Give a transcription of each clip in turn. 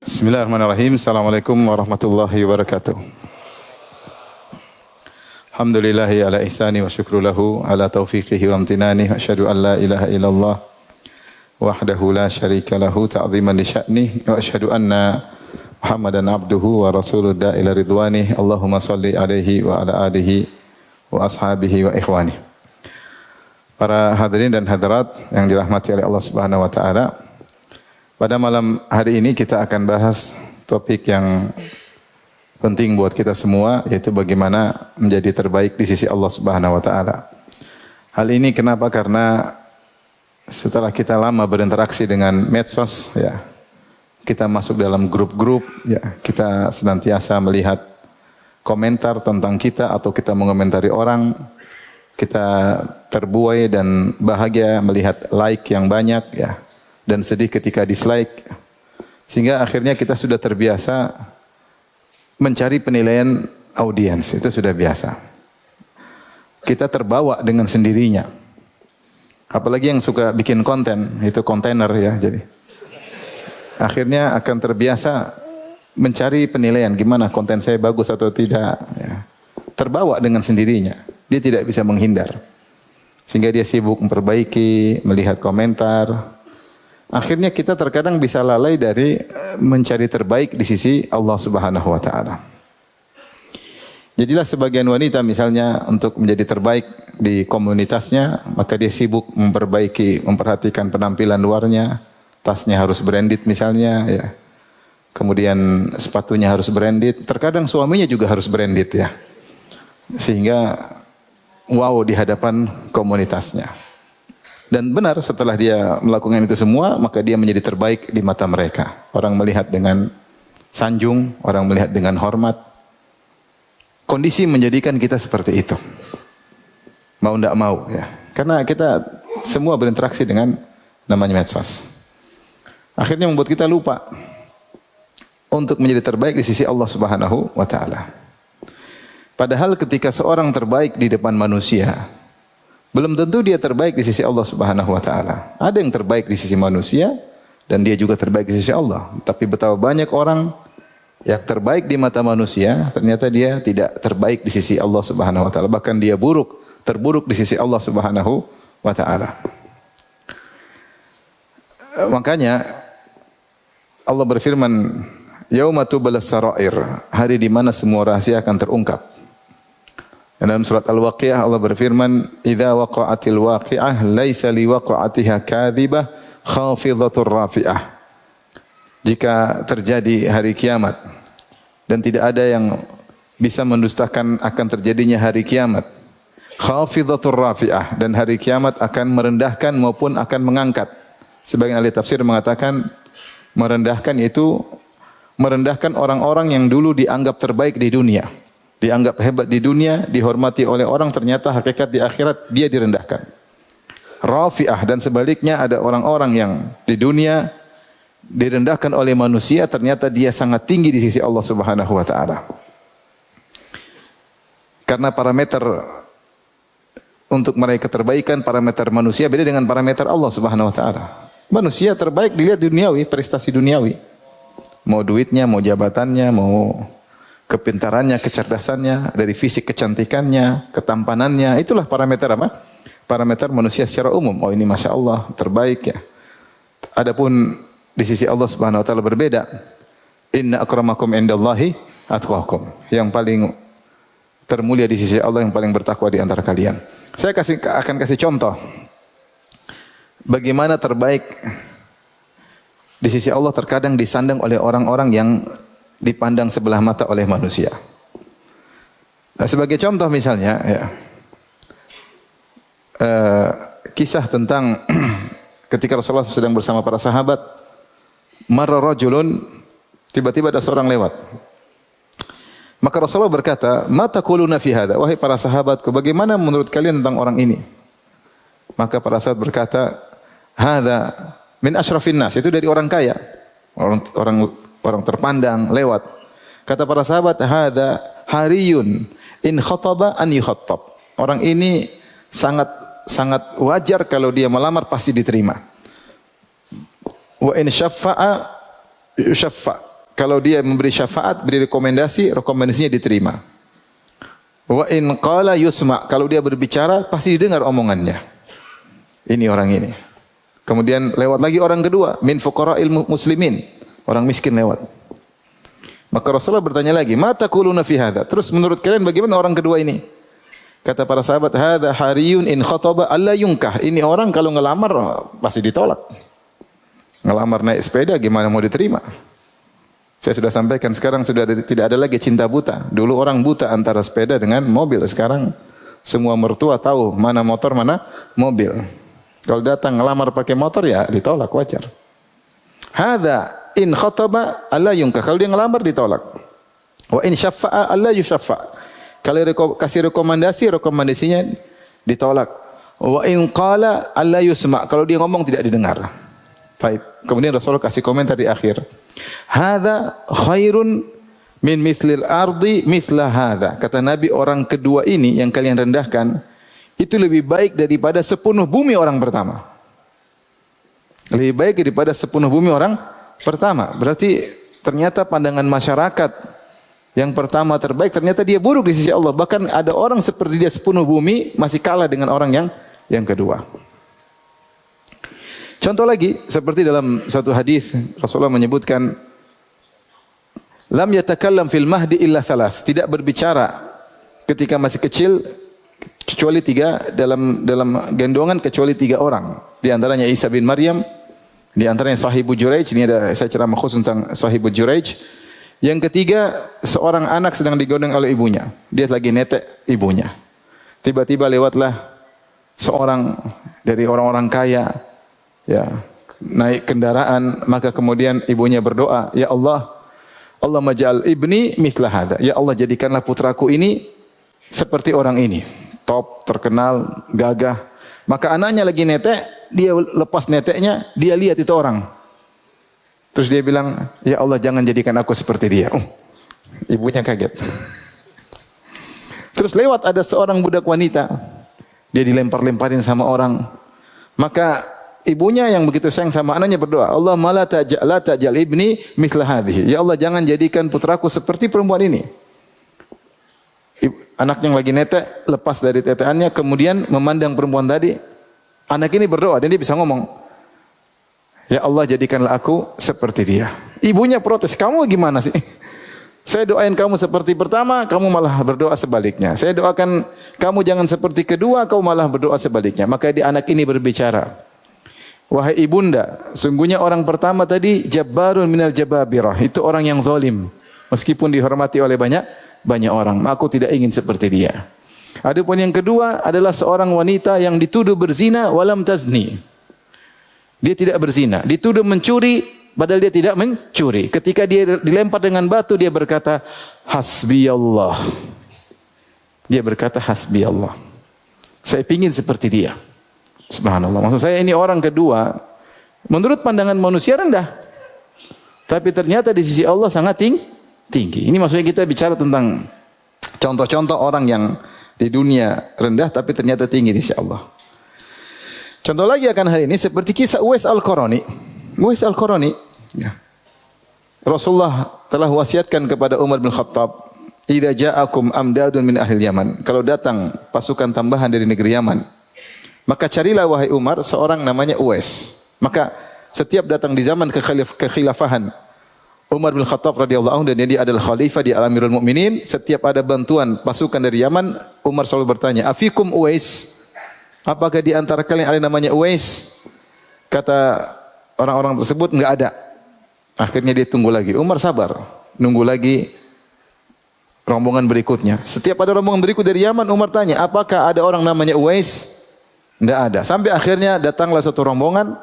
Bismillahirrahmanirrahim. Assalamualaikum warahmatullahi wabarakatuh. Alhamdulillahi ala ihsani wa syukru lahu ala taufiqihi wa amtinani wa asyhadu an la ilaha illallah wahdahu la syarika lahu ta'ziman li sya'ni wa asyhadu anna Muhammadan abduhu wa rasuluh ila ridwani. Allahumma salli alaihi wa ala alihi wa ashabihi wa ikhwani. Para hadirin dan hadirat yang dirahmati oleh Allah Subhanahu wa taala. Pada malam hari ini kita akan bahas topik yang penting buat kita semua, yaitu bagaimana menjadi terbaik di sisi Allah Subhanahu wa taala. Hal ini kenapa? Karena setelah kita lama berinteraksi dengan medsos, ya, kita masuk dalam grup-grup, ya, kita senantiasa melihat komentar tentang kita atau kita mengomentari orang, kita terbuai dan bahagia melihat like yang banyak, ya, dan sedih ketika dislike, sehingga akhirnya kita sudah terbiasa mencari penilaian audiens. Itu sudah biasa. Kita terbawa dengan sendirinya. Apalagi yang suka bikin konten, itu kontainer, ya. Jadi akhirnya akan terbiasa mencari penilaian, gimana konten saya bagus atau tidak, ya. Terbawa dengan sendirinya. Dia tidak bisa menghindar. Sehingga dia sibuk memperbaiki, melihat komentar. Akhirnya kita terkadang bisa lalai dari mencari terbaik di sisi Allah Subhanahu wa taala. Jadilah sebagian wanita misalnya untuk menjadi terbaik di komunitasnya, maka dia sibuk memperbaiki, memperhatikan penampilan luarnya, tasnya harus branded misalnya, ya. Kemudian sepatunya harus branded, terkadang suaminya juga harus branded, ya. Sehingga wow di hadapan komunitasnya. Dan benar, setelah dia melakukan itu semua, maka dia menjadi terbaik di mata mereka. Orang melihat dengan sanjung, orang melihat dengan hormat. Kondisi menjadikan kita seperti itu. Mau tidak mau, ya. Karena kita semua berinteraksi dengan namanya medsos. Akhirnya membuat kita lupa untuk menjadi terbaik di sisi Allah Subhanahu wa taala. Padahal ketika seorang terbaik di depan manusia, belum tentu dia terbaik di sisi Allah Subhanahu wa taala. Ada yang terbaik di sisi manusia dan dia juga terbaik di sisi Allah. Tapi betapa banyak orang yang terbaik di mata manusia, ternyata dia tidak terbaik di sisi Allah Subhanahu wa taala. Bahkan dia terburuk di sisi Allah Subhanahu wa taala. Makanya Allah berfirman, "Yauma tublas sarair", hari di mana semua rahasia akan terungkap. Dan dalam surat Al-Waqiah Allah berfirman, "Idza waqa'atil waqi'ah laisa liwaqa'atiha kadhibah khafidhatur rafi'ah." Jika terjadi hari kiamat dan tidak ada yang bisa mendustakan akan terjadinya hari kiamat, khafidhatur rafi'ah, dan hari kiamat akan merendahkan maupun akan mengangkat. Sebagian ahli tafsir mengatakan merendahkan itu merendahkan orang-orang yang dulu dianggap terbaik di dunia. Dianggap hebat di dunia, dihormati oleh orang, ternyata hakikat di akhirat dia direndahkan. Rafi'ah, dan sebaliknya ada orang-orang yang di dunia direndahkan oleh manusia, ternyata dia sangat tinggi di sisi Allah Subhanahu wa taala. Karena parameter untuk meraih keterbaikan, parameter manusia beda dengan parameter Allah Subhanahu wa taala. Manusia terbaik dilihat duniawi, prestasi duniawi. Mau duitnya, mau jabatannya, mau kepintarannya, kecerdasannya, dari fisik kecantikannya, ketampanannya, itulah parameter apa? Parameter manusia secara umum. Oh, ini Masya Allah, terbaik, ya. Adapun di sisi Allah Subhanahu wa taala berbeda. Inna akramakum indallahi atqakum. Yang paling termulia di sisi Allah, yang paling bertakwa di antara kalian. Saya akan kasih contoh bagaimana terbaik di sisi Allah terkadang disandang oleh orang-orang yang dipandang sebelah mata oleh manusia. Nah, sebagai contoh misalnya, ya, kisah tentang ketika Rasulullah sedang bersama para sahabat, marra rajulun, tiba-tiba ada seorang lewat. Maka Rasulullah berkata, "Ma taquluna fi hadza?" Wahai para sahabatku, bagaimana menurut kalian tentang orang ini? Maka para sahabat berkata, "Hadza min asyrafin nas." Itu dari orang kaya. Orang terpandang lewat. Kata para sahabat, "Hadza hariyun in khataba an yukhattab." Orang ini sangat wajar kalau dia melamar pasti diterima. Wa in syaffa'a yusyaffa. kalau dia memberi syafaat, beri rekomendasi, rekomendasinya diterima. Wa in qala yusma, kalau dia berbicara pasti didengar omongannya. Ini orang ini. Kemudian lewat lagi orang kedua, min fuqara'il muslimin, orang miskin lewat. Maka Rasulullah bertanya lagi, "Ma taquluna fi hadza?" Terus menurut kalian bagaimana orang kedua ini? Kata para sahabat, "Hadza hariyun in khataba alla yunkah." Ini orang kalau ngelamar pasti ditolak. Ngelamar naik sepeda gimana mau diterima? Saya sudah sampaikan sekarang tidak ada lagi cinta buta. Dulu orang buta antara sepeda dengan mobil. Sekarang semua mertua tahu mana motor, mana mobil. Kalau datang ngelamar pakai motor ya ditolak, wajar. Hadza in khataba alla yunkah. Kalau dia ngelamar ditolak. Wa in syaffa'a alla yusyaffa. Kalau kasih rekomendasinya ditolak. Wa in qala alla yusma. Kalau dia ngomong tidak didengar. Baik. Kemudian Rasulullah kasih komentar di akhir. Hadza khairun min mithlil ardi mithla hadza. Kata Nabi, orang kedua ini yang kalian rendahkan itu lebih baik daripada sepenuh bumi orang pertama. Lebih baik daripada sepenuh bumi orang pertama. Berarti ternyata pandangan masyarakat yang pertama terbaik, ternyata dia buruk di sisi Allah. Bahkan ada orang seperti dia sepenuh bumi masih kalah dengan orang yang kedua. Contoh lagi, seperti dalam satu hadis Rasulullah menyebutkan, lam yatakallam fil mahdi illa thalath, tidak berbicara ketika masih kecil kecuali dalam gendongan kecuali 3 orang. Di antaranya Isa bin Maryam, di antaranya Sahibu Juraij, ini ada saya ceramah khusus tentang Sahibu Juraij. Yang ketiga, seorang anak sedang digendong oleh ibunya. Dia lagi netek ibunya. Tiba-tiba lewatlah seorang dari orang-orang kaya, ya, naik kendaraan, maka kemudian ibunya berdoa, "Ya Allah, Allahumma ja'al ibni mithla hadza." Ya Allah, jadikanlah putraku ini seperti orang ini. Top, terkenal, gagah. Maka anaknya lagi netek, dia lepas neteknya, dia lihat itu orang. Terus dia bilang, "Ya Allah, jangan jadikan aku seperti dia." Ibunya kaget. Terus lewat ada seorang budak wanita. Dia dilempar-lemparin sama orang. Maka ibunya yang begitu sayang sama anaknya berdoa, "Allahumma la ta'jal ibni mithla hadhihi." Ya Allah, jangan jadikan putraku seperti perempuan ini. Anak yang lagi netek lepas dari teteannya, kemudian memandang perempuan tadi. Anak ini berdoa dan dia bisa ngomong, "Ya Allah, jadikanlah aku seperti dia." Ibunya protes, "Kamu gimana sih? Saya doain kamu seperti pertama, kamu malah berdoa sebaliknya. Saya doakan kamu jangan seperti kedua, kamu malah berdoa sebaliknya." Maka anak ini berbicara, "Wahai ibunda, sungguhnya orang pertama tadi jabbarun minal jababirah." Itu orang yang zalim. Meskipun dihormati oleh banyak orang, aku tidak ingin seperti dia. Adapun yang kedua adalah seorang wanita yang dituduh berzina walam tazni. Dia tidak berzina, dituduh mencuri padahal dia tidak mencuri. Ketika dia dilempar dengan batu, dia berkata, "Hasbiyallah." Dia berkata, "Hasbiyallah." Saya ingin seperti dia. Subhanallah. Maksud saya ini orang kedua, menurut pandangan manusia rendah. Tapi ternyata di sisi Allah sangat tinggi. Ini maksudnya kita bicara tentang contoh-contoh orang yang di dunia rendah tapi ternyata tinggi di sisi Allah. Contoh lagi akan hal ini seperti kisah Uwais Al-Qarani. Uwais Al-Qarani, ya. Rasulullah telah wasiatkan kepada Umar bin Khattab, "Idza ja'akum amdadun min ahli Yaman." Kalau datang pasukan tambahan dari negeri Yaman, maka carilah wahai Umar seorang namanya Uwais. Maka setiap datang di zaman kekhilafahan Umar bin Khattab radhiyallahu anhu, dan dia adalah khalifah di Amirul Mukminin, setiap ada bantuan pasukan dari Yaman, Umar selalu bertanya, "Afikum Uwais?" Apakah di antara kalian ada namanya Uwais? Kata orang-orang tersebut, enggak ada. Akhirnya dia tunggu lagi. Umar sabar, nunggu lagi rombongan berikutnya. Setiap ada rombongan berikut dari Yaman, Umar tanya, "Apakah ada orang namanya Uwais?" Enggak ada. Sampai akhirnya datanglah satu rombongan.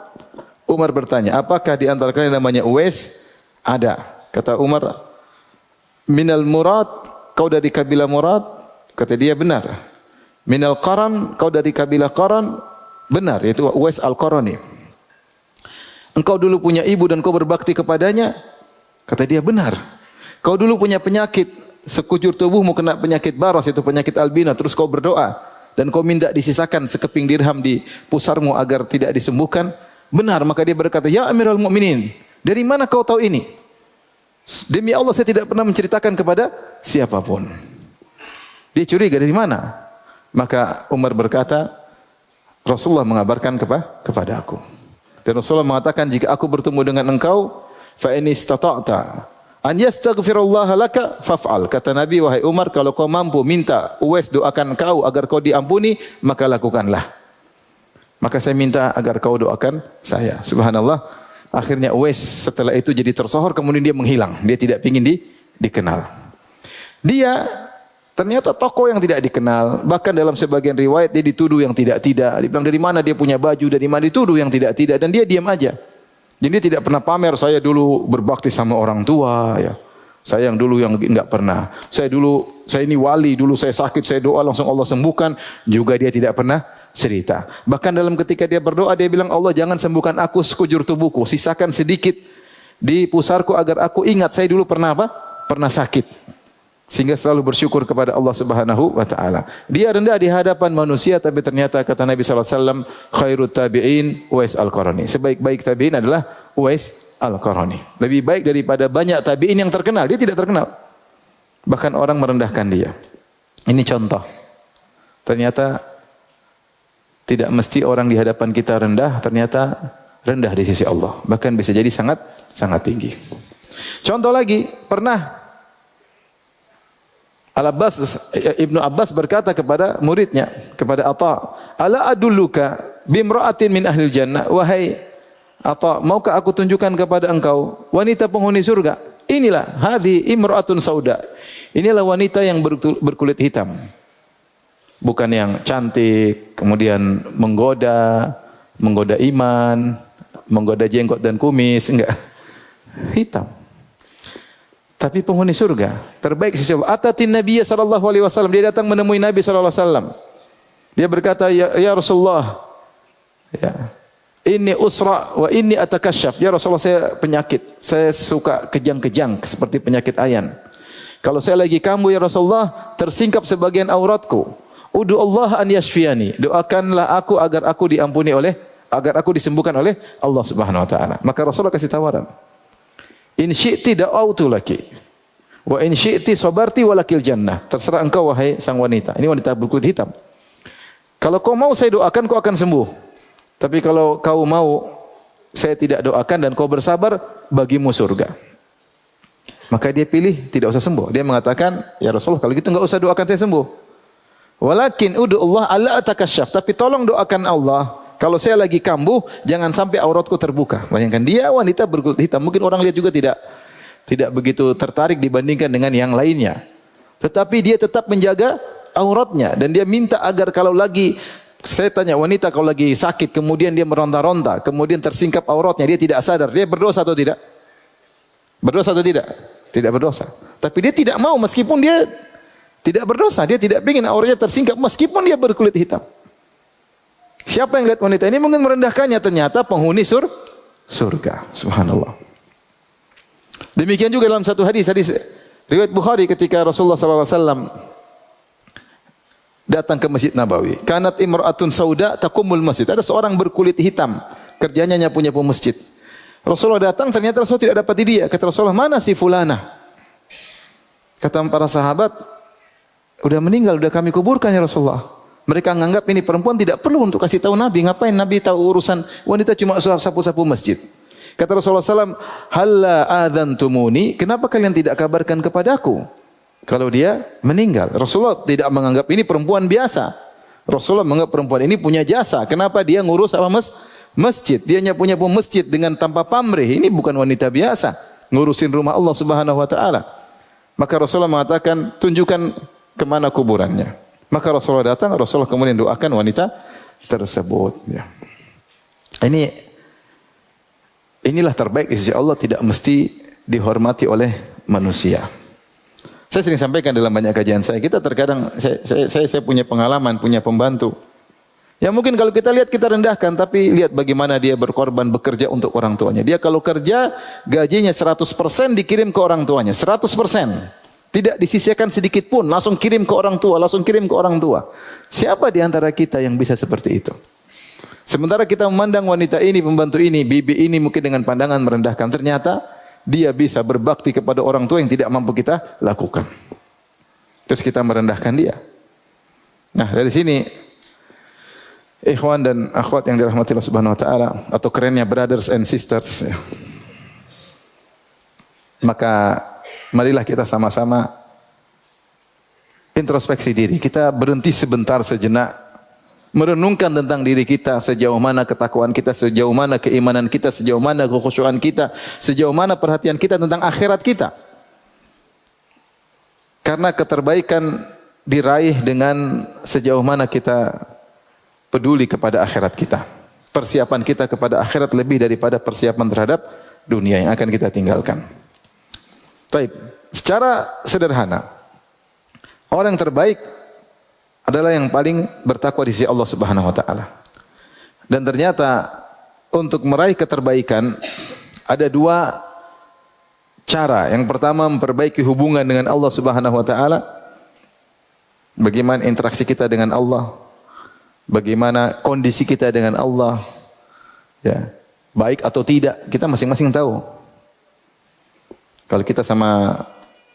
Umar bertanya, "Apakah di antara kalian namanya Uwais?" Ada. Kata Umar, "Minal Murad, kau dari kabilah Murad?" Kata dia, "Benar." "Minal Qaran, kau dari kabilah Qaran?" Benar, yaitu Uwais Al-Qarani. "Engkau dulu punya ibu dan kau berbakti kepadanya?" Kata dia, "Benar." "Kau dulu punya penyakit, sekujur tubuhmu kena penyakit baras, itu penyakit albina, terus kau berdoa dan kau minta disisakan sekeping dirham di pusarmu agar tidak disembuhkan?" Benar. Maka dia berkata, "Ya Amirul Mukminin, dari mana kau tahu ini?" Demi Allah saya tidak pernah menceritakan kepada siapapun. Dia curiga dari mana? Maka Umar berkata, Rasulullah mengabarkan kepada aku. Dan Rasulullah mengatakan, jika aku bertemu dengan engkau, fa in istata'ta an yastaghfirullah laka faf'al. Kata Nabi, wahai Umar, kalau kau mampu minta Uwais doakan kau agar kau diampuni, maka lakukanlah. Maka saya minta agar kau doakan saya. Subhanallah. Akhirnya Uwais setelah itu jadi tersohor, kemudian dia menghilang. Dia tidak ingin dikenal. Dia ternyata tokoh yang tidak dikenal. Bahkan dalam sebagian riwayat dia dituduh yang tidak-tidak. Dibilang dari mana dia punya baju, dari mana dituduh yang tidak-tidak. Dan dia diam aja. Jadi dia tidak pernah pamer, saya dulu berbakti sama orang tua. Ya. Saya yang dulu yang enggak pernah. Saya ini wali, dulu saya sakit, saya doa langsung Allah sembuhkan. Juga dia tidak pernah cerita. Bahkan dalam ketika dia berdoa, dia bilang, Allah jangan sembuhkan aku sekujur tubuhku. Sisakan sedikit di pusarku agar aku ingat saya dulu pernah apa? Pernah sakit. Sehingga selalu bersyukur kepada Allah Subhanahu wa taala. Dia rendah di hadapan manusia, tapi ternyata kata Nabi sallallahu alaihi wasallam, khairut tabi'in Uwais Al-Qarani. Sebaik-baik tabi'in adalah Uwais Al-Qarani. Lebih baik daripada banyak tabi'in yang terkenal. Dia tidak terkenal. Bahkan orang merendahkan dia. Ini contoh. Ternyata tidak mesti orang di hadapan kita rendah, ternyata rendah di sisi Allah. Bahkan bisa jadi sangat tinggi. Contoh lagi, pernah Ibnu Abbas berkata kepada muridnya, kepada Atha, "Ala adulluka bimra'atin min ahlil jannah?" Wahai Atha, maukah aku tunjukkan kepada engkau wanita penghuni surga? Inilah, hadhi imra'atun sauda. Inilah wanita yang berkulit hitam. Bukan yang cantik, kemudian menggoda iman, menggoda jenggot dan kumis, enggak. Hitam. Tapi penghuni surga, terbaik sisi Allah. Atatin Nabiya sallallahu alaihi wasallam, dia datang menemui Nabi sallallahu alaihi wasallam. Dia berkata, ya Rasulullah, ya, ini usra wa ini atakasyaf. Ya Rasulullah, saya penyakit. Saya suka kejang-kejang seperti penyakit ayan. Kalau saya lagi kambuh ya Rasulullah, tersingkap sebagian auratku. Udu Allah an yashfiyani. Doakanlah aku agar aku disembuhkan oleh Allah Subhanahu wa taala. Maka Rasulullah kasih tawaran. In syi'ti da'autu laki. Wa in syi'ti sabarti walakil jannah. Terserah engkau wahai sang wanita. Ini wanita berkulit hitam. Kalau kau mau saya doakan, kau akan sembuh. Tapi kalau kau mau saya tidak doakan dan kau bersabar, bagimu surga. Maka dia pilih tidak usah sembuh. Dia mengatakan, ya Rasulullah, kalau gitu enggak usah doakan saya sembuh. Walakin udu Allah alla atakasyaf. Tapi tolong doakan Allah, kalau saya lagi kambuh, jangan sampai auratku terbuka. Bayangkan dia wanita berkulit hitam. Mungkin orang lihat juga tidak begitu tertarik dibandingkan dengan yang lainnya. Tetapi dia tetap menjaga auratnya. Dan dia minta agar kalau lagi, saya tanya wanita kalau lagi sakit, kemudian dia meronta-ronta, kemudian tersingkap auratnya, dia tidak sadar. Dia berdosa atau tidak? Berdosa atau tidak? Tidak berdosa. Tapi dia tidak mau meskipun dia tidak berdosa. Dia tidak ingin auratnya tersingkap meskipun dia berkulit hitam. Siapa yang lihat wanita ini mungkin merendahkannya, ternyata penghuni surga. Subhanallah. Demikian juga dalam satu hadis riwayat Bukhari ketika Rasulullah sallallahu alaihi wasallam datang ke Masjid Nabawi. Kanat imra'atun sauda taqumul masjid. Ada seorang berkulit hitam, kerjanya nyapu-nyapu masjid. Rasulullah datang, ternyata Rasulullah tidak dapati dia. Kata Rasulullah, "Mana si fulana?" Kata para sahabat, "Udah meninggal, udah kami kuburkan ya Rasulullah." Mereka menganggap ini perempuan tidak perlu untuk kasih tahu Nabi. Ngapain Nabi tahu urusan wanita, cuma sapu-sapu masjid. Kata Rasulullah SAW, "Halla adzantumuni?" Kenapa kalian tidak kabarkan kepadaku kalau dia meninggal? Rasulullah tidak menganggap ini perempuan biasa. Rasulullah menganggap perempuan ini punya jasa. Kenapa dia ngurus apa masjid? Dia nyapu-nyapu masjid dengan tanpa pamrih. Ini bukan wanita biasa, ngurusin rumah Allah Subhanahu wa taala. Maka Rasulullah mengatakan, "Tunjukkan kemana kuburannya." Maka Rasulullah datang, Rasulullah kemudian doakan wanita tersebut. Ya. Inilah terbaik di sisi Allah, tidak mesti dihormati oleh manusia. Saya sering sampaikan dalam banyak kajian saya, kita terkadang saya punya pengalaman, punya pembantu. Ya mungkin kalau kita lihat kita rendahkan, tapi lihat bagaimana dia berkorban bekerja untuk orang tuanya. Dia kalau kerja gajinya 100% dikirim ke orang tuanya, 100%. Tidak disisihkan sedikit pun, langsung kirim ke orang tua, langsung kirim ke orang tua. Siapa di antara kita yang bisa seperti itu? Sementara kita memandang wanita ini, pembantu ini, bibi ini mungkin dengan pandangan merendahkan. Ternyata dia bisa berbakti kepada orang tua yang tidak mampu kita lakukan. Terus kita merendahkan dia. Nah, dari sini ikhwan dan akhwat yang dirahmati Allah Subhanahu wa taala, atau kerennya brothers and sisters, ya. Maka marilah kita sama-sama introspeksi diri. Kita berhenti sebentar sejenak, merenungkan tentang diri kita, sejauh mana ketakwaan kita, sejauh mana keimanan kita, sejauh mana kekhusyuan kita, sejauh mana perhatian kita tentang akhirat kita. Karena keterbaikan diraih dengan sejauh mana kita peduli kepada akhirat kita. Persiapan kita kepada akhirat lebih daripada persiapan terhadap dunia yang akan kita tinggalkan. Baik, secara sederhana, orang terbaik adalah yang paling bertakwa di sisi Allah Subhanahu wa taala. Dan ternyata untuk meraih keterbaikan ada dua cara. Yang pertama, memperbaiki hubungan dengan Allah Subhanahu wa taala. Bagaimana interaksi kita dengan Allah? Bagaimana kondisi kita dengan Allah? Ya, baik atau tidak, kita masing-masing tahu. Kalau kita sama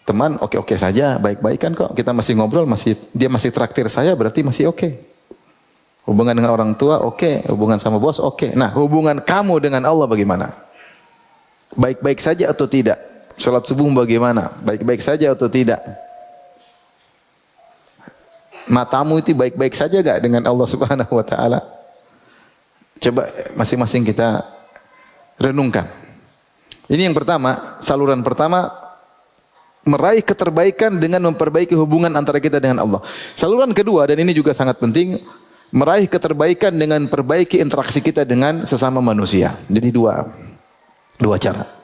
teman oke-oke saja, baik-baik kan kok. Kita masih ngobrol, dia masih traktir saya, berarti masih oke. Hubungan dengan orang tua oke, hubungan sama bos oke. Nah, hubungan kamu dengan Allah bagaimana? Baik-baik saja atau tidak? Salat subuh bagaimana? Baik-baik saja atau tidak? Matamu itu baik-baik saja gak dengan Allah Subhanahu wa taala? Coba masing-masing kita renungkan. Ini yang pertama, saluran pertama, meraih keterbaikan dengan memperbaiki hubungan antara kita dengan Allah. Saluran kedua, dan ini juga sangat penting, meraih keterbaikan dengan perbaiki interaksi kita dengan sesama manusia. Jadi dua cara.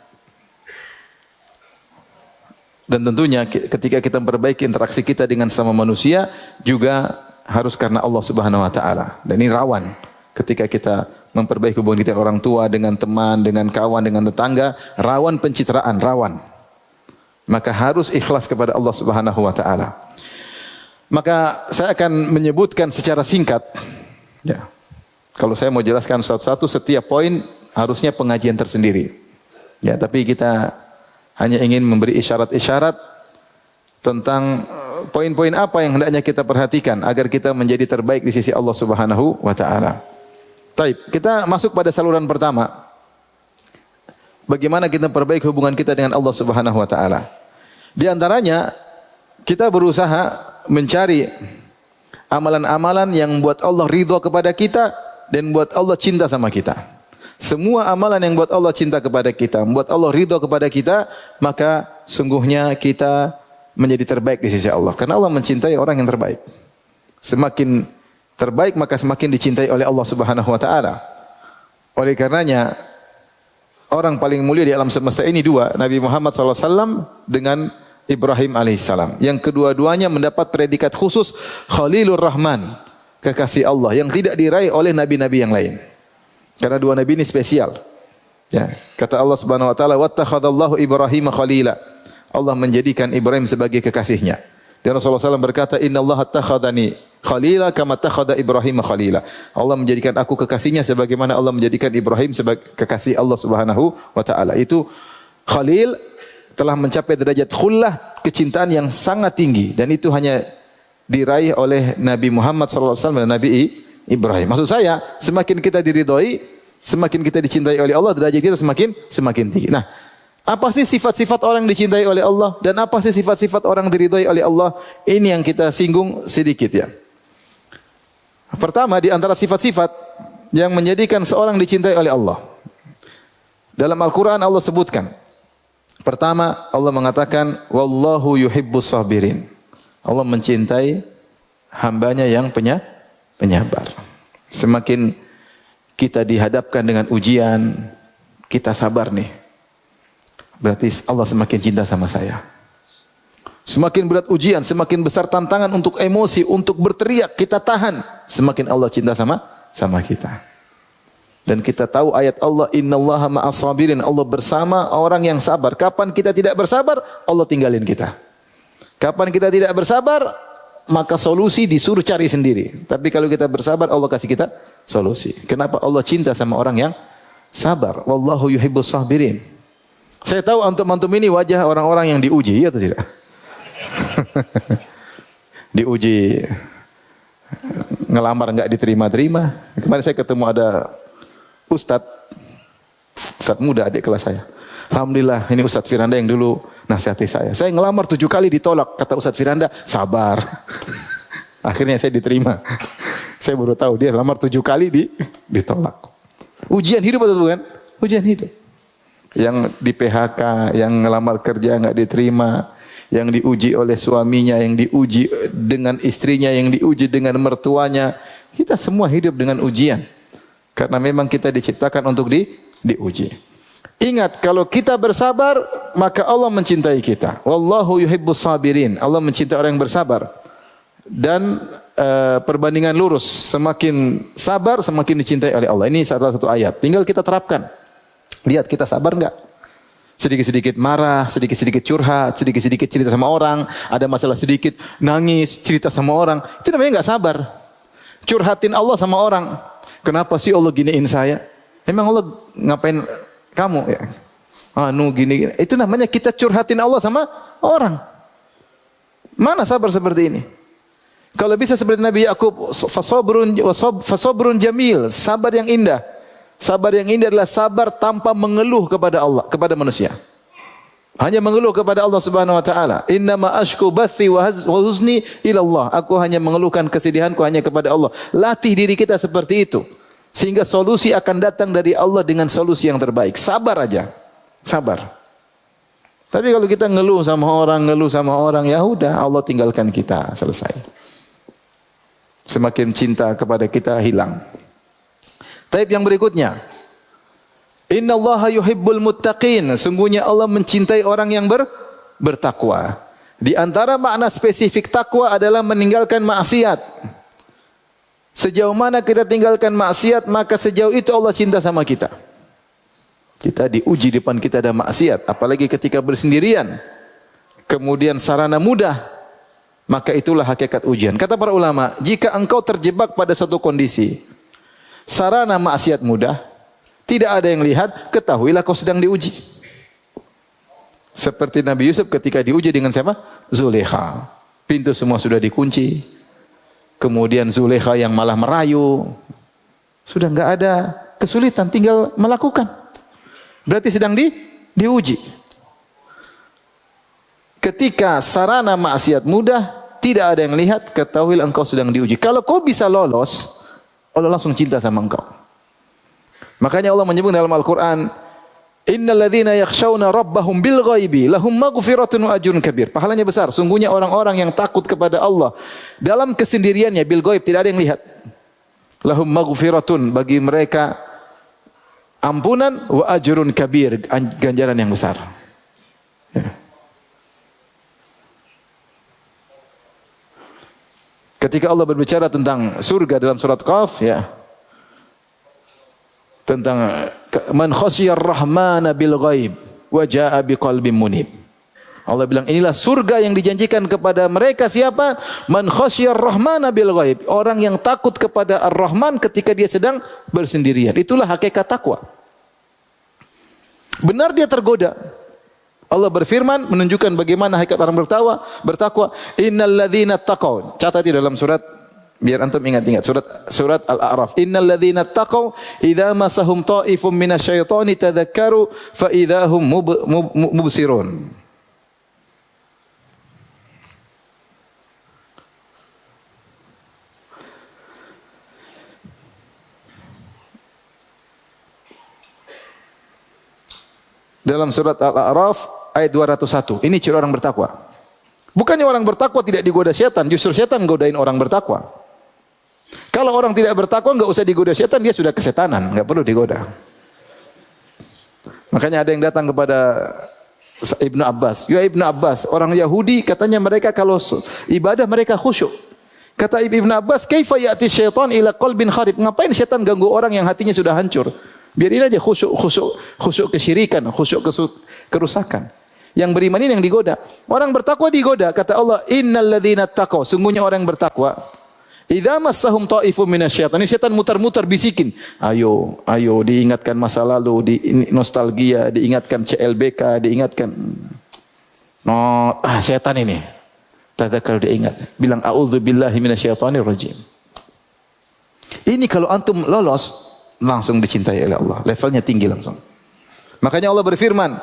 Dan tentunya ketika kita memperbaiki interaksi kita dengan sesama manusia, juga harus karena Allah Subhanahu wa taala. Dan ini rawan ketika kita memperbaiki hubungan kita dengan orang tua, dengan teman, dengan kawan, dengan tetangga, rawan pencitraan, rawan. Maka harus ikhlas kepada Allah Subhanahu wa taala. Maka saya akan menyebutkan secara singkat, ya. Kalau saya mau jelaskan satu-satu, setiap poin harusnya pengajian tersendiri. Ya, tapi kita hanya ingin memberi isyarat-isyarat tentang poin-poin apa yang hendaknya kita perhatikan agar kita menjadi terbaik di sisi Allah Subhanahu wa taala. Baik, kita masuk pada saluran pertama. Bagaimana kita perbaiki hubungan kita dengan Allah Subhanahu wa taala? Di antaranya kita berusaha mencari amalan-amalan yang buat Allah ridha kepada kita dan buat Allah cinta sama kita. Semua amalan yang buat Allah cinta kepada kita, membuat Allah ridha kepada kita, maka sungguhnya kita menjadi terbaik di sisi Allah. Karena Allah mencintai orang yang terbaik. Semakin terbaik maka semakin dicintai oleh Allah Subhanahu wa taala. Oleh karenanya orang paling mulia di alam semesta ini dua, Nabi Muhammad SAW dengan Ibrahim alaihissalam. Yang kedua-duanya mendapat predikat khusus Khalilur Rahman, kekasih Allah yang tidak diraih oleh nabi-nabi yang lain. Karena dua nabi ini spesial. Ya, kata Allah Subhanahu wa taala, "Wattakhadallahu Ibrahim khalila." Allah menjadikan Ibrahim sebagai kekasihnya. Dan Rasulullah SAW berkata, "Innallaha attakhadani khalila kama attakhadha Ibrahim khalila." Allah menjadikan aku kekasihnya sebagaimana Allah menjadikan Ibrahim sebagai kekasih Allah Subhanahu wa taala. Itu khalil telah mencapai derajat khullah, kecintaan yang sangat tinggi, dan itu hanya diraih oleh Nabi Muhammad SAW dan Nabi Ibrahim. Maksud saya, semakin kita diridhoi, semakin kita dicintai oleh Allah, derajat kita semakin tinggi. Nah, apa sih sifat-sifat orang dicintai oleh Allah dan apa sih sifat-sifat orang diridhoi oleh Allah? Ini yang kita singgung sedikit ya. Pertama, di antara sifat-sifat yang menjadikan seorang dicintai oleh Allah. Dalam Al-Quran Allah sebutkan. Pertama, Allah mengatakan, "Wallahu yuhibbus sabirin." Allah mencintai hambanya yang penyabar. Semakin kita dihadapkan dengan ujian, kita sabar nih. Berarti Allah semakin cinta sama saya. Semakin berat ujian, semakin besar tantangan untuk emosi, untuk berteriak, kita tahan. Semakin Allah cinta sama kita. Dan kita tahu ayat Allah, "Innallaha ma'as sabirin." Allah bersama orang yang sabar. Kapan kita tidak bersabar, Allah tinggalin kita. Kapan kita tidak bersabar, maka solusi disuruh cari sendiri. Tapi kalau kita bersabar, Allah kasih kita solusi. Kenapa? Allah cinta sama orang yang sabar. Wallahu yuhibbus sabirin. Saya tahu antum-antum ini wajah orang-orang yang diuji, ya atau tidak? Diuji, ngelamar nggak diterima-terima. Kemarin saya ketemu ada Ustadz muda adik kelas saya. Alhamdulillah, ini Ustadz Firanda yang dulu nasihati saya. Saya ngelamar 7 kali ditolak, kata Ustadz Firanda, sabar. Akhirnya saya diterima. Saya baru tahu dia lamar 7 kali ditolak. Ujian hidup atau bukan? Ujian hidup. Yang di PHK, yang ngelamar kerja nggak diterima, yang diuji oleh suaminya, yang diuji dengan istrinya, yang diuji dengan mertuanya. Kita semua hidup dengan ujian. Karena memang kita diciptakan untuk diuji. Ingat, kalau kita bersabar, maka Allah mencintai kita. Wallahu yuhibbus sabirin. Allah mencintai orang yang bersabar. Dan perbandingan lurus, semakin sabar, semakin dicintai oleh Allah. Ini salah satu ayat. Tinggal kita terapkan. Lihat kita sabar enggak? Sedikit-sedikit marah, sedikit-sedikit curhat, sedikit-sedikit cerita sama orang, ada masalah sedikit, nangis, cerita sama orang. Itu namanya enggak sabar. Curhatin Allah sama orang. Kenapa sih Allah giniin saya? Emang Allah ngapain kamu ya? Gini. Itu namanya kita curhatin Allah sama orang. Mana sabar seperti ini? Kalau bisa seperti Nabi Yakub, fasabrun jamil, sabar yang indah. Sabar yang indah adalah sabar tanpa mengeluh kepada Allah, kepada manusia. Hanya mengeluh kepada Allah Subhanahu wa taala. Innama ashku bathi wa huzni ila Allah. Aku hanya mengeluhkan kesedihanku hanya kepada Allah. Latih diri kita seperti itu. Sehingga solusi akan datang dari Allah dengan solusi yang terbaik. Sabar aja. Sabar. Tapi kalau kita ngeluh sama orang, ya udah Allah tinggalkan kita, selesai. Semakin cinta kepada kita hilang. Taib yang berikutnya. Innallaha yuhibbul muttaqin. Sungguhnya Allah mencintai orang yang bertakwa. Di antara makna spesifik takwa adalah meninggalkan maksiat. Sejauh mana kita tinggalkan maksiat, maka sejauh itu Allah cinta sama kita. Kita diuji depan kita ada maksiat, apalagi ketika bersendirian. Kemudian sarana mudah, maka itulah hakikat ujian. Kata para ulama, jika engkau terjebak pada suatu kondisi, sarana maksiat mudah, tidak ada yang lihat, ketahuilah kau sedang diuji. Seperti Nabi Yusuf ketika diuji dengan siapa? Zulekha. Pintu semua sudah dikunci. Kemudian Zulekha yang malah merayu. Sudah enggak ada kesulitan, tinggal melakukan. Berarti sedang diuji. Ketika sarana maksiat mudah, tidak ada yang lihat, ketahuilah engkau sedang diuji. Kalau kau bisa lolos, Allah langsung cinta sama engkau. Makanya Allah menyebut dalam Al-Quran, Innal ladzina yakhshawna rabbahum bil ghaibi lahum maghfiratun wa ajrun kabir. Pahalanya besar. Sungguhnya orang-orang yang takut kepada Allah dalam kesendiriannya, bil ghaib, tidak ada yang lihat. Lahum maghfiratun, bagi mereka ampunan, wa ajrun kabir, ganjaran yang besar. Ya. Ketika Allah berbicara tentang surga dalam surat Qaf, ya, tentang man khasyiyar rahmana bil ghaib wa jaa biqalbin munib. Allah bilang inilah surga yang dijanjikan kepada mereka siapa? Man khasyiyar rahmana bil ghaib, orang yang takut kepada Ar-Rahman ketika dia sedang bersendirian. Itulah hakikat takwa. Benar dia tergoda. Allah berfirman menunjukkan bagaimana hakikat orang bertakwa. Innal ladzina taqaw. Catat di dalam surat biar antum ingat-ingat surat Al-A'raf. Innal ladzina taqaw idza masahum ta'ifum minasyaitani tadzakkaru fa idzahum mubsirun. Dalam surat Al-A'raf ayat 201. Ini ciri orang bertakwa. Bukannya orang bertakwa tidak digoda setan, justru setan godain orang bertakwa. Kalau orang tidak bertakwa enggak usah digoda setan, dia sudah kesetanan, enggak perlu digoda. Makanya ada yang datang kepada Ibnu Abbas. Ya Ibnu Abbas, orang Yahudi katanya mereka kalau ibadah mereka khusyuk. Kata Ibnu Abbas, "Kaifa ya'ti syaitan ila qalbin kharib?" Ngapain setan ganggu orang yang hatinya sudah hancur? Biarin aja khusyuk kesyirikan, khusyuk kerusakan. Yang beriman ini yang digoda. Orang bertakwa digoda. Kata Allah, innal ladzina taqaw, sungguhnya orang yang bertakwa, Idza massahum ta'ifum minasyaitan. Ini setan mutar-mutar bisikin. Ayo, ayo diingatkan masa lalu, nostalgia, diingatkan CLBK, diingatkan. No, setan ini. Tadzakar dia ingat. Bilang a'udzubillahi minasyaitonir rajim. Ini kalau antum lolos langsung dicintai oleh Allah. Levelnya tinggi langsung. Makanya Allah berfirman,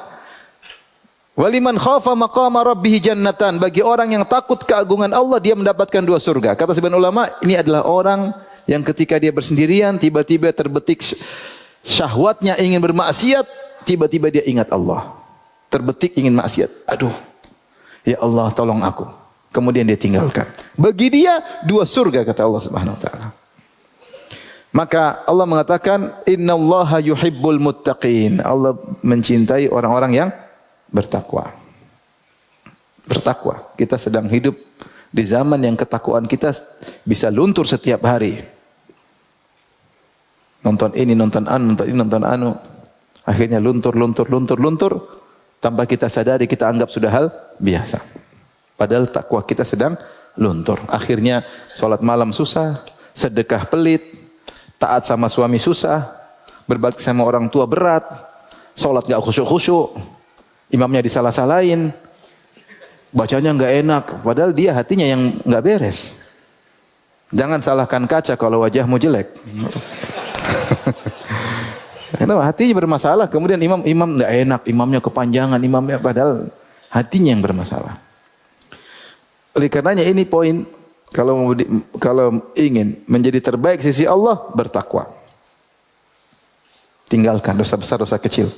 "Waliman khafa maqama rabbih jannatan." Bagi orang yang takut keagungan Allah, dia mendapatkan 2 surga. Kata sebagian ulama, ini adalah orang yang ketika dia bersendirian, tiba-tiba terbetik syahwatnya ingin bermaksiat, tiba-tiba dia ingat Allah. Terbetik ingin maksiat. Aduh, ya Allah tolong aku. Kemudian dia tinggalkan. Bagi dia 2 surga kata Allah Subhanahu wa taala. Maka Allah mengatakan, "Innallaha yuhibbul muttaqin." Allah mencintai orang-orang yang bertakwa. Bertakwa. Kita sedang hidup di zaman yang ketakwaan kita bisa luntur setiap hari. Nonton ini, nonton anu, nonton ini, nonton anu. Akhirnya luntur. Tanpa kita sadari, kita anggap sudah hal biasa. Padahal takwa kita sedang luntur. Akhirnya sholat malam susah, sedekah pelit, taat sama suami susah, berbakti sama orang tua berat, sholat gak khusyuk-khusyuk, imamnya disalah-salahin, bacanya gak enak, padahal dia hatinya yang gak beres. Jangan salahkan kaca kalau wajahmu jelek. Kenapa? Hatinya bermasalah, kemudian imam gak enak, imamnya kepanjangan, imamnya padahal hatinya yang bermasalah. Oleh karenanya ini poin, kalau ingin menjadi terbaik sisi Allah, bertakwa. Tinggalkan dosa besar, dosa kecil.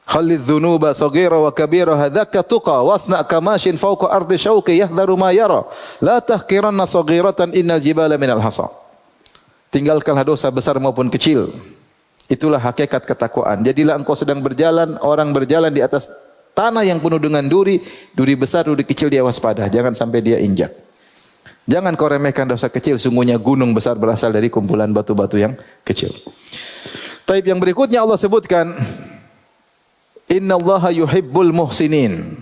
Khalidh dzunuba saghira wa kabira hadzaka tuqa wasna kamashin fawqa ardi syauqi yahdharu ma yara la tahqiranna saghiratan innal jibala minal hasa. Tinggalkanlah dosa besar maupun kecil. Itulah hakikat ketakwaan. Jadilah engkau sedang berjalan, orang berjalan di atas tanah yang penuh dengan duri besar, duri kecil, dia waspada, jangan sampai dia injak. Jangan kau remehkan dosa kecil, sungguhnya gunung besar berasal dari kumpulan batu-batu yang kecil. Taib yang berikutnya Allah sebutkan, Innallaha yuhibbul muhsinin.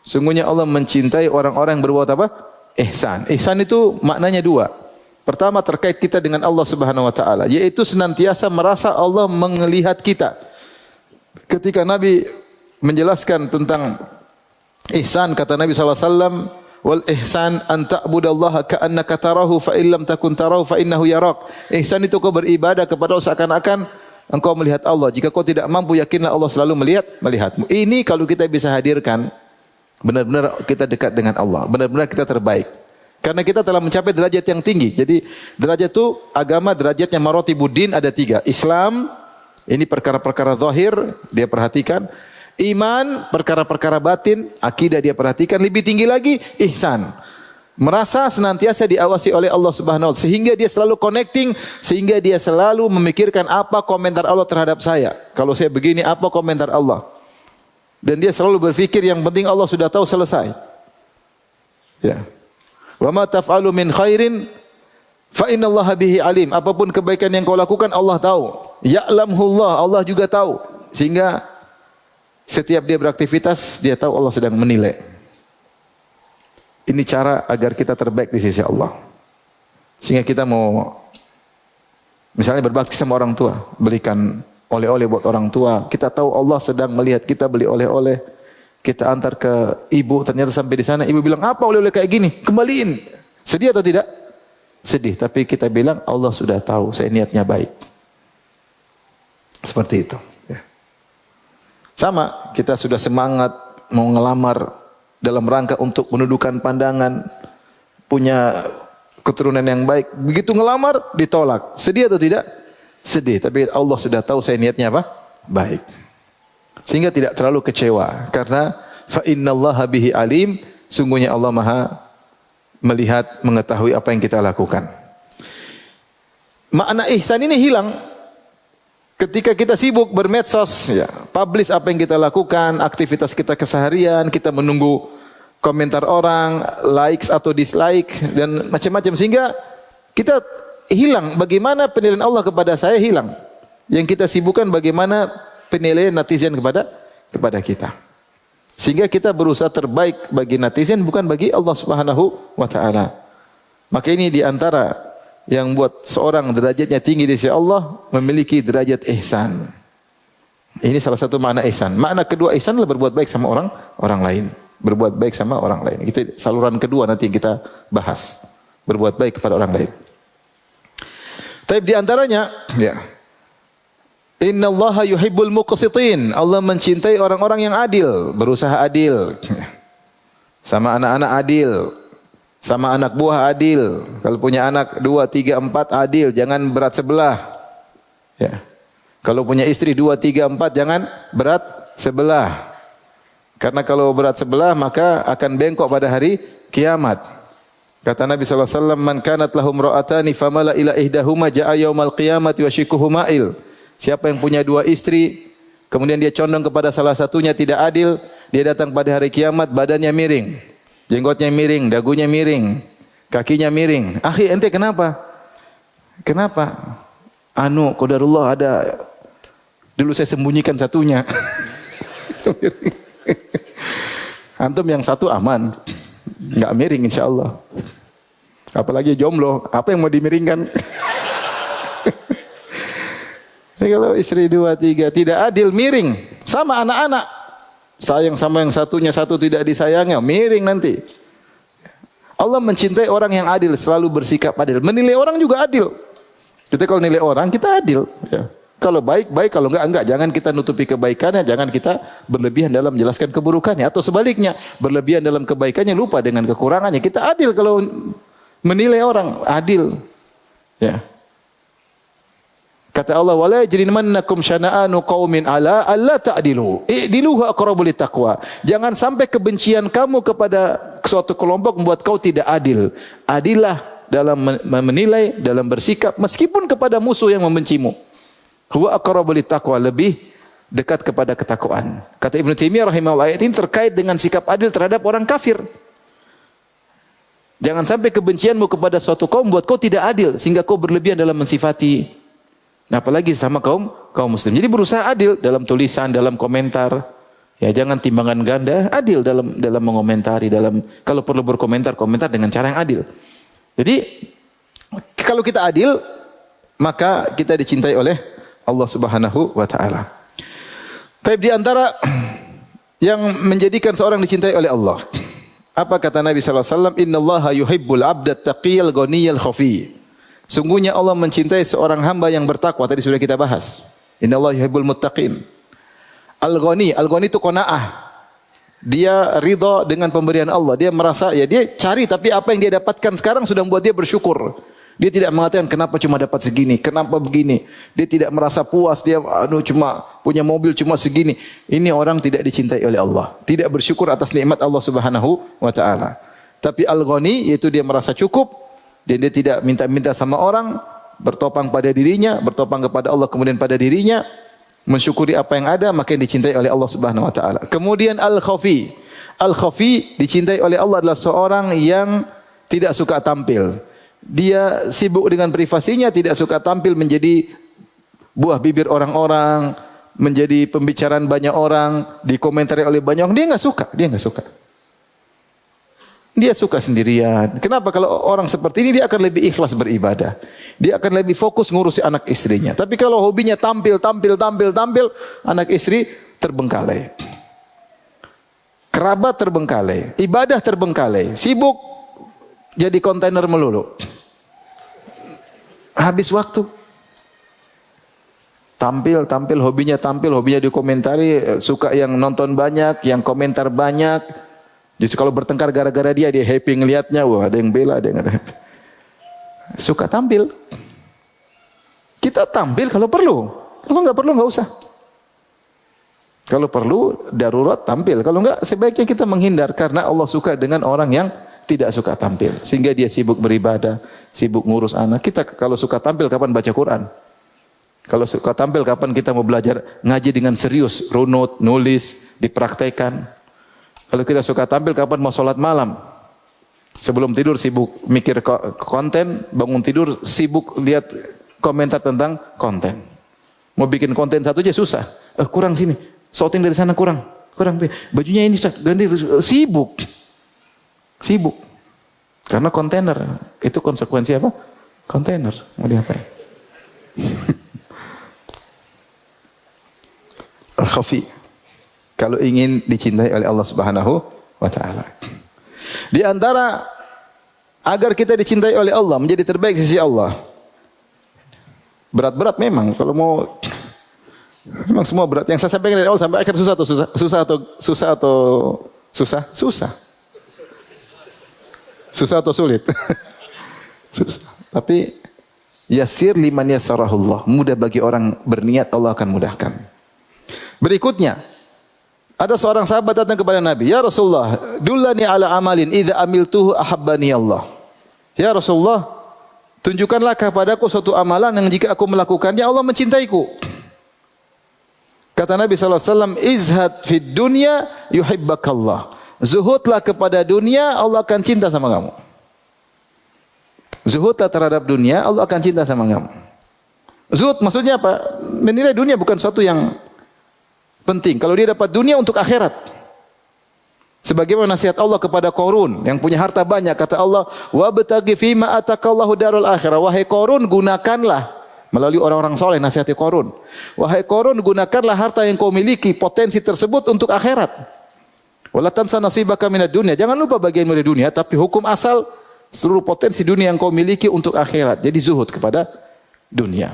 Sungguhnya Allah mencintai orang-orang yang berbuat apa? Ihsan. Ihsan itu maknanya 2. Pertama terkait kita dengan Allah Subhanahu wa taala, yaitu senantiasa merasa Allah melihat kita. Ketika Nabi menjelaskan tentang ihsan, kata Nabi sallallahu alaihi wasallam, wal ihsan an ta'budallaha ka'annaka tarahu fa illam takun tarahu fa innahu yarak. Ihsan itu kau beribadah kepada Allah seakan-akan engkau melihat Allah. Jika kau tidak mampu, yakinlah Allah selalu melihatmu. Ini kalau kita bisa hadirkan, benar-benar kita dekat dengan Allah, benar-benar kita terbaik. Karena kita telah mencapai derajat yang tinggi. Jadi derajat itu agama, derajatnya maratibuddin ada 3. Islam, ini perkara-perkara zahir dia perhatikan. Iman, perkara-perkara batin, akidah dia perhatikan. Lebih tinggi lagi, ihsan. Merasa senantiasa diawasi oleh Allah Subhanahu wa taala, sehingga dia selalu connecting, sehingga dia selalu memikirkan apa komentar Allah terhadap saya. Kalau saya begini, apa komentar Allah? Dan dia selalu berpikir yang penting Allah sudah tahu, selesai. Ya. Wa ma taf'alu min khairin fa innallaha bihi alim. Apapun kebaikan yang kau lakukan Allah tahu. Ya'lamullah, Allah juga tahu. Sehingga setiap dia beraktivitas, dia tahu Allah sedang menilai. Ini cara agar kita terbaik di sisi Allah. Sehingga kita mau misalnya berbakti sama orang tua, belikan oleh-oleh buat orang tua. Kita tahu Allah sedang melihat kita beli oleh-oleh. Kita antar ke ibu, ternyata sampai di sana ibu bilang, "Apa oleh-oleh kayak gini? Kembaliin." Sedih atau tidak? Sedih, tapi kita bilang Allah sudah tahu, saya niatnya baik. Seperti itu. Ya. Sama, kita sudah semangat mau ngelamar dalam rangka untuk menundukkan pandangan, punya keturunan yang baik. Begitu ngelamar, ditolak. Sedih atau tidak? Sedih, tapi Allah sudah tahu saya niatnya apa? Baik. Sehingga tidak terlalu kecewa. Karena fa innallaha bihi alim, sungguhnya Allah Maha melihat, mengetahui apa yang kita lakukan. Makna ihsan ini hilang ketika kita sibuk bermedsos, ya, publish apa yang kita lakukan, aktivitas kita keseharian, kita menunggu komentar orang, likes atau dislike dan macam-macam, sehingga kita hilang bagaimana penilaian Allah kepada saya hilang. Yang kita sibukkan bagaimana penilaian netizen kepada kita. Sehingga kita berusaha terbaik bagi netizen, bukan bagi Allah Subhanahu wa taala. Maka ini di antara yang buat seorang derajatnya tinggi di sisi Allah, memiliki derajat ihsan. Ini salah satu makna ihsan. Makna kedua ihsan adalah berbuat baik sama orang lain. Berbuat baik sama orang lain. Itu saluran kedua nanti kita bahas. Berbuat baik kepada orang lain. Tapi di antaranya, ya. Innallaha yuhibbul muqsitin. Allah mencintai orang-orang yang adil, berusaha adil. Sama anak-anak adil, sama anak buah adil. Kalau punya anak 2, 3, 4 adil, jangan berat sebelah. Ya. Kalau punya istri 2, 3, 4 jangan berat sebelah. Karena kalau berat sebelah maka akan bengkok pada hari kiamat. Kata Nabi sallallahu alaihi wasallam, "Man kanat lahum ra'atani famala ila ihdahuma jaa yaumal qiyamati wa shikuhu ma'il." Siapa yang punya 2 istri, kemudian dia condong kepada salah satunya tidak adil, dia datang pada hari kiamat badannya miring, jenggotnya miring, dagunya miring, kakinya miring. Akhi, ente kenapa? Kenapa? Qadarullah ada. Dulu saya sembunyikan satunya. Antum yang satu aman, enggak miring insyaallah. Apalagi jomblo, apa yang mau dimiringkan? Jadi kalau istri 2, 3 tidak adil, miring. Sama anak-anak. Sayang sama yang satunya, satu tidak disayangnya, miring nanti. Allah mencintai orang yang adil, selalu bersikap adil. Menilai orang juga adil. Kita kalau nilai orang, kita adil. Ya. Kalau baik, baik. Kalau enggak. Jangan kita nutupi kebaikannya, jangan kita berlebihan dalam menjelaskan keburukannya. Atau sebaliknya, berlebihan dalam kebaikannya, lupa dengan kekurangannya. Kita adil kalau menilai orang, adil. Ya. Kata Allah, "Wala yajrimannakum syana'anu qaumin ala alla ta'dilu. I'dilu huwa aqrabu littaqwa." Jangan sampai kebencian kamu kepada suatu kelompok membuat kau tidak adil. Adillah dalam menilai, dalam bersikap meskipun kepada musuh yang membencimu. Huwa aqrabu littaqwa, lebih dekat kepada ketakwaan. Kata Ibnu Taimiyah rahimahullah, ayat ini terkait dengan sikap adil terhadap orang kafir. Jangan sampai kebencianmu kepada suatu kaum membuat kau tidak adil sehingga kau berlebihan dalam mensifati. Nah, apalagi sama kaum muslim. Jadi berusaha adil dalam tulisan, dalam komentar. Ya, jangan timbangan ganda, adil dalam mengomentari, kalau perlu berkomentar, komentar dengan cara yang adil. Jadi kalau kita adil, maka kita dicintai oleh Allah Subhanahu wa taala. Tapi di antara yang menjadikan seorang dicintai oleh Allah, apa kata Nabi sallallahu alaihi wasallam? "Innallaha yuhibbul 'abdat taqiyal ghaniyal khafi." Sungguhnya Allah mencintai seorang hamba yang bertakwa. Tadi sudah kita bahas. Innallaha yuhibbul muttaqin. Al-ghani itu qanaah. Dia ridha dengan pemberian Allah. Dia merasa ya dia cari tapi apa yang dia dapatkan sekarang sudah membuat dia bersyukur. Dia tidak mengatakan kenapa cuma dapat segini, kenapa begini. Dia tidak merasa puas, dia cuma punya mobil cuma segini. Ini orang tidak dicintai oleh Allah. Tidak bersyukur atas nikmat Allah Subhanahu wa taala. Tapi al-ghani yaitu dia merasa cukup. Dan dia tidak minta-minta sama orang, bertopang pada dirinya, bertopang kepada Allah kemudian pada dirinya, mensyukuri apa yang ada, maka yang dicintai oleh Allah Subhanahu wa taala. Kemudian al-khafi. Al-khafi dicintai oleh Allah adalah seorang yang tidak suka tampil. Dia sibuk dengan privasinya, tidak suka tampil menjadi buah bibir orang-orang, menjadi pembicaraan banyak orang, dikomentari oleh banyak orang. Dia enggak suka. Dia suka sendirian. Kenapa? Kalau orang seperti ini dia akan lebih ikhlas beribadah. Dia akan lebih fokus ngurusi anak istrinya. Tapi kalau hobinya tampil, anak istri terbengkalai. Kerabat terbengkalai, ibadah terbengkalai, sibuk jadi kontainer melulu. Habis waktu. Tampil, hobinya dikomentari, suka yang nonton banyak, yang komentar banyak. Justru kalau bertengkar gara-gara dia happy ngelihatnya, wah ada yang bela, ada yang ada. Suka tampil. Kita tampil kalau perlu. Kalau enggak perlu enggak usah. Kalau perlu darurat tampil. Kalau enggak sebaiknya kita menghindar karena Allah suka dengan orang yang tidak suka tampil. Sehingga dia sibuk beribadah, sibuk ngurus anak. Kita kalau suka tampil kapan baca Quran? Kalau suka tampil kapan kita mau belajar ngaji dengan serius, runut, nulis, dipraktekkan? Kalau kita suka tampil kapan mau sholat malam? Sebelum tidur sibuk mikir konten, bangun tidur sibuk lihat komentar tentang konten. Mau bikin konten satu aja susah. Kurang sini, shooting dari sana kurang. Bajunya ini ganti, sibuk. Karena kontainer itu konsekuensi apa? Kontainer. Mau diapain? Al-khafi. Kalau ingin dicintai oleh Allah Subhanahu wa taala. Di antara agar kita dicintai oleh Allah, menjadi terbaik di sisi Allah. Berat-berat memang kalau mau, memang semua berat. Yang saya sampaikan dari awal sampai akhir susah atau susah? Susah atau susah? Susah. Susah atau sulit? Susah. Tapi yasir liman yasarahullah. Mudah bagi orang berniat, Allah akan mudahkan. Berikutnya, ada seorang sahabat datang kepada Nabi. Ya Rasulullah, dullani ala amalin idza amiltuhu ahabbani Allah. Ya Rasulullah, tunjukkanlah kepadaku suatu amalan yang jika aku melakukannya Allah mencintaiku. Kata Nabi SAW, izhad fid dunya yuhibbakallah. Zuhudlah kepada dunia, Allah akan cinta sama kamu. Zuhudlah terhadap dunia, Allah akan cinta sama kamu. Zuhud maksudnya apa? Menilai dunia bukan sesuatu yang penting. Kalau dia dapat dunia untuk akhirat. Sebagaimana nasihat Allah kepada Qarun yang punya harta banyak, kata Allah, "Wabtaghi fima atakallahu darul akhirah." Wahai Qarun, gunakanlah, melalui orang-orang soleh nasihati Qarun. Wahai Qarun, gunakanlah harta yang kau miliki, potensi tersebut untuk akhirat. Wala tansa nasibaka minad dunya. Jangan lupa bagian dari dunia, tapi hukum asal seluruh potensi dunia yang kau miliki untuk akhirat. Jadi zuhud kepada dunia.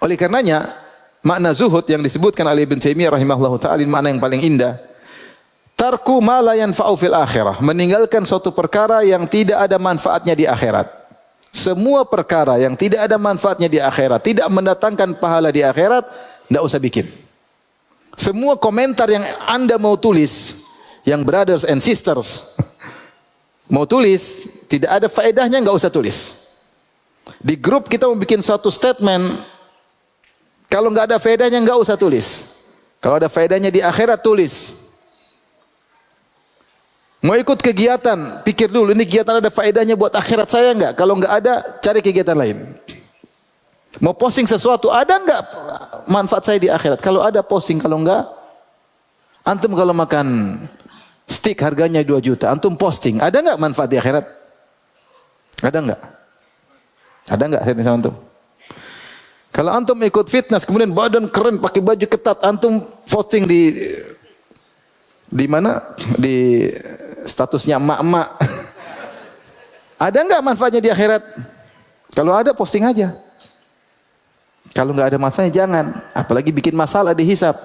Oleh karenanya, makna zuhud yang disebutkan oleh Ibn Taimiyah rahimahullahu taala makna yang paling indah. Tarku ma la yanfa'u fil akhirah, meninggalkan suatu perkara yang tidak ada manfaatnya di akhirat. Semua perkara yang tidak ada manfaatnya di akhirat, tidak mendatangkan pahala di akhirat, tidak usah bikin. Semua komentar yang Anda mau tulis, yang brothers and sisters mau tulis, tidak ada faedahnya, enggak usah tulis. Di grup kita mau bikin suatu statement, kalau enggak ada faedahnya enggak usah tulis. Kalau ada faedahnya di akhirat, tulis. Mau ikut kegiatan, pikir dulu, ini kegiatan ada faedahnya buat akhirat saya enggak? Kalau enggak ada, cari kegiatan lain. Mau posting sesuatu, ada enggak manfaat saya di akhirat? Kalau ada posting, kalau enggak, antum kalau makan steak harganya 2 juta, antum posting, ada enggak manfaat di akhirat? Ada enggak? Ada enggak saya tanya sama antum? Kalau antum ikut fitness, kemudian badan keren, pakai baju ketat, antum posting di mana? Di statusnya emak-emak. Ada enggak manfaatnya di akhirat? Kalau ada, posting aja. Kalau enggak ada manfaatnya, jangan. Apalagi bikin masalah dihisab.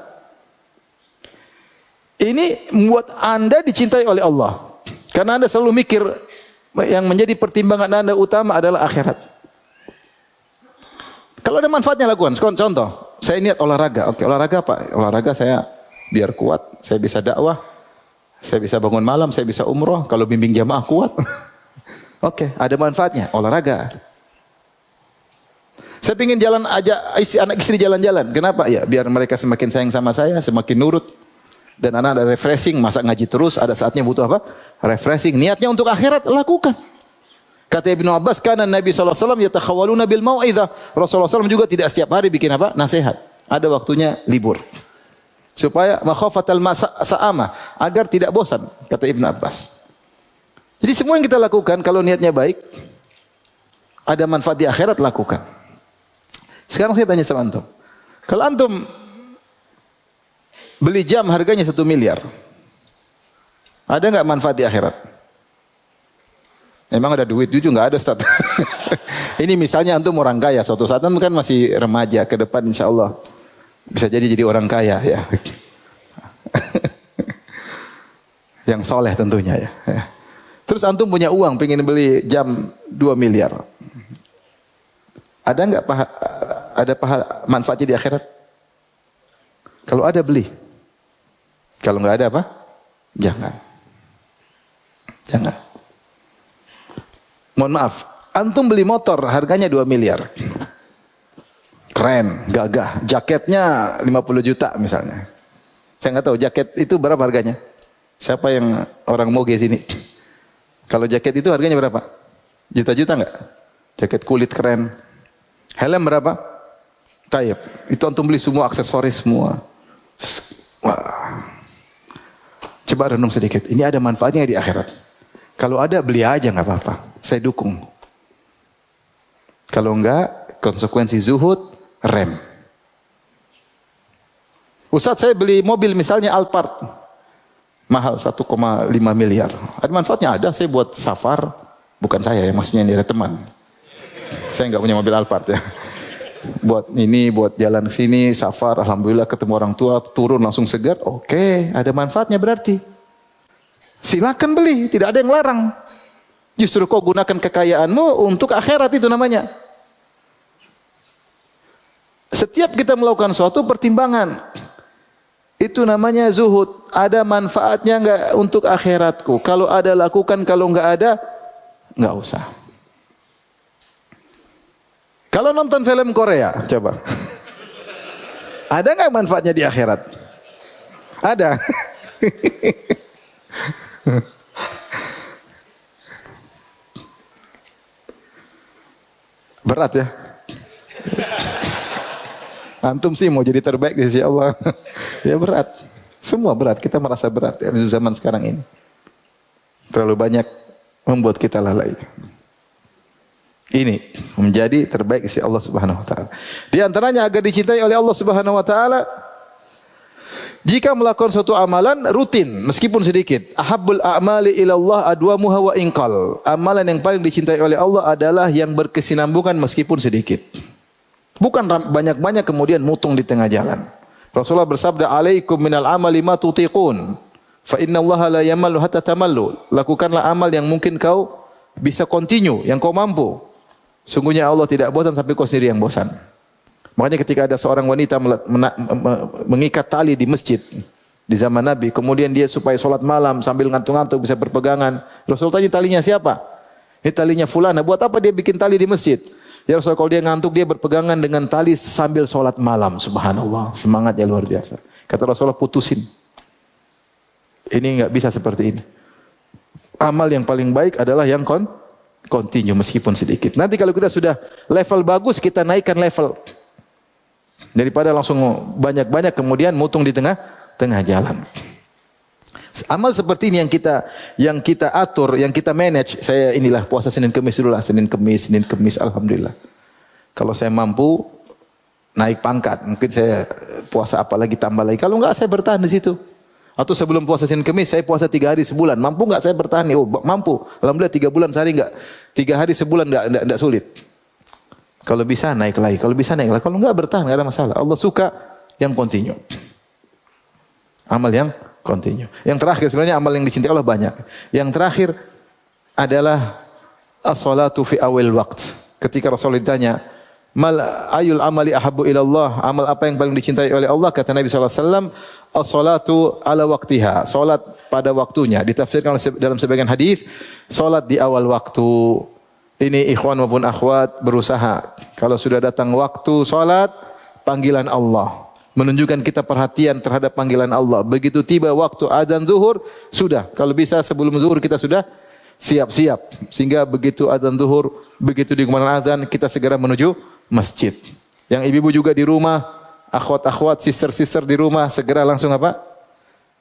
Ini membuat Anda dicintai oleh Allah. Karena Anda selalu mikir yang menjadi pertimbangan Anda utama adalah akhirat. Kalau ada manfaatnya lakukan. Contoh, saya niat olahraga. Oke, olahraga apa? Olahraga saya biar kuat, saya bisa dakwah, saya bisa bangun malam, saya bisa umroh. Kalau bimbing jamaah kuat. Oke, ada manfaatnya. Olahraga. Saya ingin jalan ajak anak istri jalan-jalan. Kenapa? Ya, biar mereka semakin sayang sama saya, semakin nurut. Dan anak ada refreshing, masa ngaji terus, ada saatnya butuh apa? Refreshing. Niatnya untuk akhirat, lakukan. Kata Ibnu Abbas, karena Nabi SAW yatakhawaluna bil mau'idhah. Rasulullah SAW juga tidak setiap hari bikin apa? Nasihat. Ada waktunya libur. Supaya makhafatal sa'ama, agar tidak bosan, kata Ibnu Abbas. Jadi semua yang kita lakukan, kalau niatnya baik, ada manfaat di akhirat, lakukan. Sekarang saya tanya sama antum. Kalau antum beli jam harganya 1 miliar, ada enggak manfaat di akhirat? Emang ada duit jujur enggak ada, Ustaz. Ini misalnya antum orang kaya, suatu saat antum kan masih remaja, ke depan insyaallah bisa jadi orang kaya ya. Yang soleh tentunya ya. Terus antum punya uang pengen beli jam 2 miliar. Ada enggak manfaatnya di akhirat? Kalau ada beli. Kalau enggak ada apa? Jangan. Jangan. Mohon maaf, antum beli motor harganya 2 miliar. Keren, gagah, jaketnya 50 juta misalnya. Saya enggak tahu jaket itu berapa harganya. Siapa yang orang moge sini? Kalau jaket itu harganya berapa? Juta-juta enggak? Jaket kulit keren. Helm berapa? Taib. Itu antum beli semua aksesoris semua. Wah. Coba renung sedikit. Ini ada manfaatnya di akhirat. Kalau ada beli aja nggak apa-apa. Saya dukung. Kalau enggak, konsekuensi zuhud, rem. Ustaz, saya beli mobil misalnya Alphard. Mahal 1,5 miliar. Ada manfaatnya? Ada. Saya buat safar. Bukan saya ya, maksudnya ini ada teman. Saya nggak punya mobil Alphard ya. Buat ini, buat jalan ke sini, safar, alhamdulillah ketemu orang tua, turun langsung segar. Oke, ada manfaatnya berarti. Silakan beli, tidak ada yang larang. Justru kau gunakan kekayaanmu untuk akhirat, itu namanya. Setiap kita melakukan suatu pertimbangan. Itu namanya zuhud. Ada manfaatnya enggak untuk akhiratku? Kalau ada lakukan, kalau enggak ada, enggak usah. Kalau nonton film Korea, coba. Ada enggak manfaatnya di akhirat? Ada. Berat ya. Antum sih mau jadi terbaik di sisi Allah. Ya berat. Semua berat. Kita merasa berat ya, di zaman sekarang ini. Terlalu banyak membuat kita lalai. Ini menjadi terbaik di sisi Allah Subhanahu wa taala. Di antaranya agar dicintai oleh Allah Subhanahu wa taala, jika melakukan suatu amalan rutin meskipun sedikit. Ahabbul a'mali ila Allah adwamuha wa inqal. Amalan yang paling dicintai oleh Allah adalah yang berkesinambungan meskipun sedikit. Bukan banyak-banyak kemudian mutung di tengah jalan. Rasulullah bersabda, "Alaikum minal amali ma tutiqun, fa innallaha la yamallu hatta tamallu." Lakukanlah amal yang mungkin kau bisa continue, yang kau mampu. Sungguhnya Allah tidak bosan sampai kau sendiri yang bosan. Makanya ketika ada seorang wanita mengikat tali di masjid di zaman Nabi, kemudian dia supaya sholat malam sambil ngantuk-ngantuk bisa berpegangan. Rasul tanya, talinya siapa? Ini talinya fulana. Buat apa dia bikin tali di masjid? Ya Rasul, kalau dia ngantuk dia berpegangan dengan tali sambil sholat malam. Subhanallah, semangatnya luar biasa. Kata Rasulullah, putusin. Ini enggak bisa seperti ini. Amal yang paling baik adalah yang continue meskipun sedikit. Nanti kalau kita sudah level bagus, kita naikkan level. Daripada langsung banyak-banyak kemudian mutung di tengah jalan. Amal seperti ini yang kita atur, yang kita manage. Saya inilah puasa Senin Kemis dulu lah, Senin Kemis alhamdulillah. Kalau saya mampu naik pangkat, mungkin saya puasa apa lagi tambah lagi. Kalau enggak saya bertahan di situ. Atau sebelum puasa Senin Kemis saya puasa 3 hari sebulan. Mampu enggak saya bertahan? Oh, mampu. Alhamdulillah 3 bulan sehari enggak. 3 hari sebulan enggak sulit. Kalau bisa naik lagi, kalau bisa naik lagi. Kalau enggak bertahan enggak ada masalah. Allah suka yang continue. Amal yang continue. Yang terakhir sebenarnya amal yang dicintai Allah banyak. Yang terakhir adalah as-salatu fi awil waqt. Ketika Rasulullah ditanya, "Mal ayul amali ahabbu ila Allah?" Amal apa yang paling dicintai oleh Allah? Kata Nabi sallallahu alaihi wasallam, "As-salatu ala waqtiha." Salat pada waktunya. Ditafsirkan dalam sebagian hadis, salat di awal waktu. Ini ikhwan maupun akhwat berusaha. Kalau sudah datang waktu salat, panggilan Allah. Menunjukkan kita perhatian terhadap panggilan Allah. Begitu tiba waktu azan zuhur, sudah. Kalau bisa sebelum zuhur kita sudah siap-siap. Sehingga begitu azan zuhur, begitu dikumandangkan azan, kita segera menuju masjid. Yang ibu-ibu juga di rumah, akhwat-akhwat, sister-sister di rumah, segera langsung apa?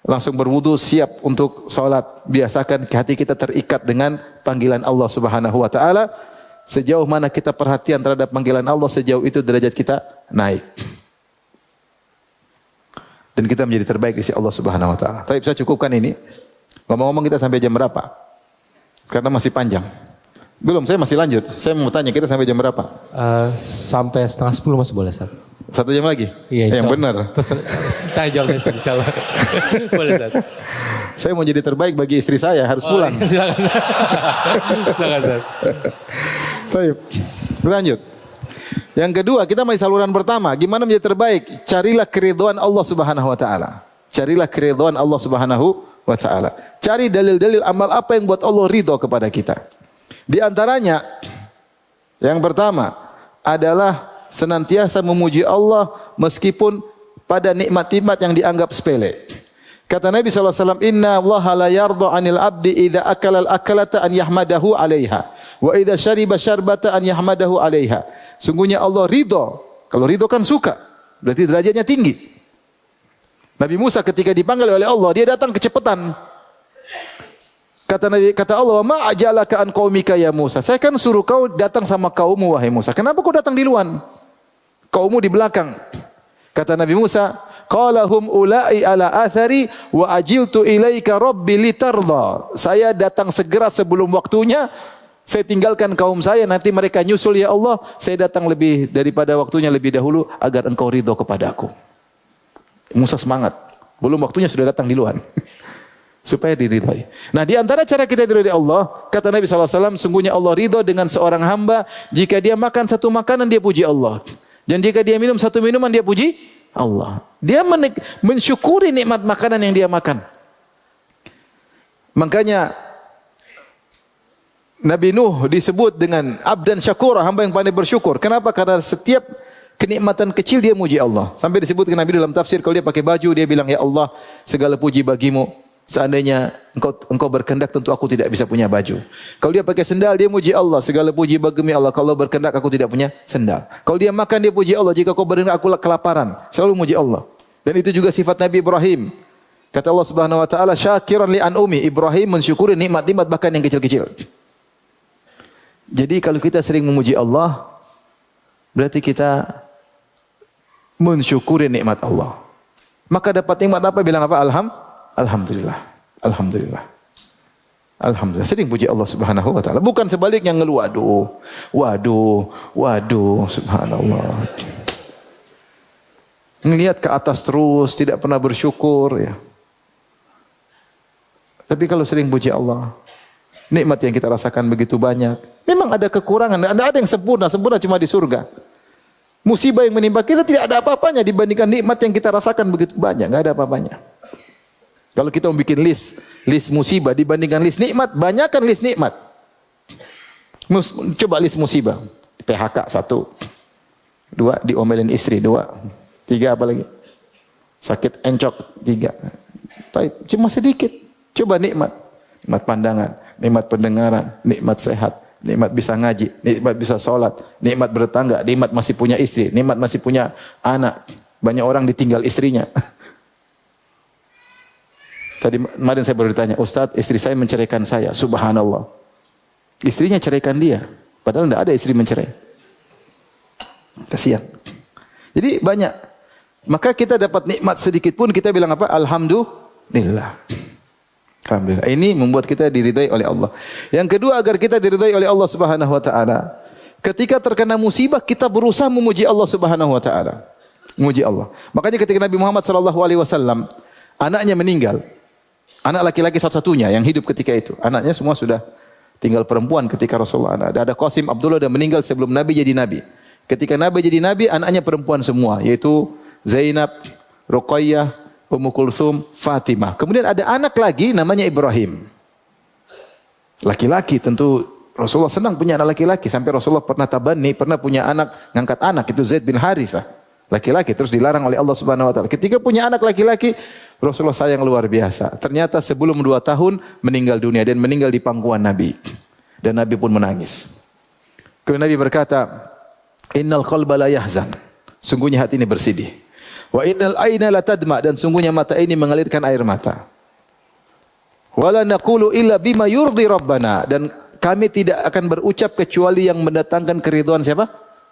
Langsung berwudu, siap untuk salat. Biasakan hati kita terikat dengan panggilan Allah Subhanahu wa taala. Sejauh mana kita perhatian terhadap panggilan Allah, sejauh itu derajat kita naik. Dan kita menjadi terbaik di sisi Allah Subhanahu wa taala. Tapi saya cukupkan ini. Ngomong-ngomong kita sampai jam berapa? Karena masih panjang. Belum, saya masih lanjut. Saya mau tanya, kita sampai jam berapa? Sampai 9:30 masih boleh, Ustaz. 1 jam lagi? Iya, yang benar. Terus tanya jawabnya, Ustaz, insyaallah. Boleh, Ustaz. Saya mau jadi terbaik bagi istri saya, harus pulang. Silakan. Silakan, Ustaz. Baik. Lanjut. Yang kedua, kita masih saluran pertama. Gimana menjadi terbaik? Carilah keridhaan Allah Subhanahu wa taala. Carilah keridhaan Allah Subhanahu wa taala. Cari dalil-dalil amal apa yang buat Allah ridho kepada kita. Di antaranya yang pertama adalah senantiasa memuji Allah meskipun pada nikmat-nikmat yang dianggap sepele. Kata Nabi SAW, "Inna Allah la yarda 'anil 'abdi idza akala al-akalata an yahmadahu 'alaiha wa idza syariba syarbata an yahmadahu 'alaiha." Sungguhnya Allah ridho. Kalau ridho kan suka, berarti derajatnya tinggi. Nabi Musa ketika dipanggil oleh Allah, dia datang kecepatan. Kata Allah, "Ma ajalaka an qaumika ya Musa." Saya kan suruh kau datang sama kaummu wahai Musa. Kenapa kau datang di luar? Kaummu di belakang. Kata Nabi Musa, "Qala hum ulai ala athari wa ajiltu ilaika rabbi litarda." Saya datang segera sebelum waktunya. Saya tinggalkan kaum saya, nanti mereka nyusul ya Allah. Saya datang lebih daripada waktunya lebih dahulu agar engkau ridho kepadaku. Musa semangat. Belum waktunya sudah datang di luar. Supaya diridhai. Nah, di antara cara kita diridhai Allah, kata Nabi SAW, sungguhnya Allah ridho dengan seorang hamba jika dia makan satu makanan dia puji Allah. Dan jika dia minum satu minuman dia puji Allah. Dia mensyukuri nikmat makanan yang dia makan. Makanya Nabi Nuh disebut dengan abdan syakura, hamba yang pandai bersyukur. Kenapa? Karena setiap kenikmatan kecil dia muji Allah. Sampai disebutkan Nabi dalam tafsir, kalau dia pakai baju dia bilang, "Ya Allah, segala puji bagimu. Seandainya engkau berkehendak tentu aku tidak bisa punya baju." Kalau dia pakai sendal dia muji Allah, "Segala puji bagimu Allah. Kalau berkehendak aku tidak punya sendal." Kalau dia makan dia puji Allah, "Jika kau berkehendak aku kelaparan." Selalu muji Allah. Dan itu juga sifat Nabi Ibrahim. Kata Allah Subhanahu wa taala, "Syakiran li an'umi." Ibrahim mensyukuri nikmat-nikmat bahkan yang kecil-kecil. Jadi kalau kita sering memuji Allah, berarti kita mensyukuri nikmat Allah. Maka dapat nikmat apa? Bilang apa? Alhamdulillah. Alhamdulillah. Alhamdulillah. Sering puji Allah Subhanahu wa taala. Bukan sebaliknya ngeluh, waduh, subhanallah. Ngelihat ke atas terus, tidak pernah bersyukur ya. Tapi kalau sering puji Allah, nikmat yang kita rasakan begitu banyak. Memang ada kekurangan, ada yang sempurna cuma di surga. Musibah yang menimpa kita tidak ada apa-apanya dibandingkan nikmat yang kita rasakan begitu banyak, enggak ada apa-apanya. Kalau kita mau bikin list musibah dibandingkan list nikmat, banyakkan list nikmat. Coba list musibah. PHK 1, 2, diomelin istri 2, 3 apa lagi? Sakit encok 3. Tapi cuma sedikit. Coba nikmat. Nikmat pandangan, nikmat pendengaran, nikmat sehat, nikmat bisa ngaji, nikmat bisa sholat, nikmat bertetangga, nikmat masih punya istri, nikmat masih punya anak. Banyak orang ditinggal istrinya. Tadi kemarin saya baru ditanya, "Ustaz, istri saya menceraikan saya." Subhanallah. Istrinya ceraikan dia, padahal tidak ada istri mencerai. Kasihan. Jadi banyak. Maka kita dapat nikmat sedikit pun kita bilang apa? Alhamdulillah. Alhamdulillah. Ini membuat kita diridhai oleh Allah. Yang kedua, agar kita diridhai oleh Allah Subhanahu wa taala, ketika terkena musibah kita berusaha memuji Allah Subhanahu wa taala. Memuji Allah. Makanya ketika Nabi Muhammad sallallahu alaihi wasallam anaknya meninggal, anak laki-laki satu-satunya yang hidup ketika itu. Anaknya semua sudah tinggal perempuan ketika Rasulullah ada Qasim, Abdullah dan meninggal sebelum Nabi jadi nabi. Ketika Nabi jadi nabi, anaknya perempuan semua, yaitu Zainab, Ruqayyah, Ummu Kulsum, Fatimah. Kemudian ada anak lagi namanya Ibrahim. Laki-laki, tentu Rasulullah senang punya anak laki-laki. Sampai Rasulullah pernah tabanni, pernah punya anak, ngangkat anak, itu Zaid bin Harithah. Laki-laki, terus dilarang oleh Allah Subhanahu wa taala. Ketika punya anak laki-laki, Rasulullah sayang luar biasa. Ternyata sebelum 2 tahun meninggal dunia dan meninggal di pangkuan Nabi. Dan Nabi pun menangis. Kemudian Nabi berkata, "Innal qalba la yahzan." Sungguhnya hati ini bersedih. Wa innal aina la tadma, dan sungguhnya mata ini mengalirkan air mata. Wala naqulu illa bima yurdi rabbana, dan kami tidak akan berucap kecuali yang mendatangkan keridhaan siapa?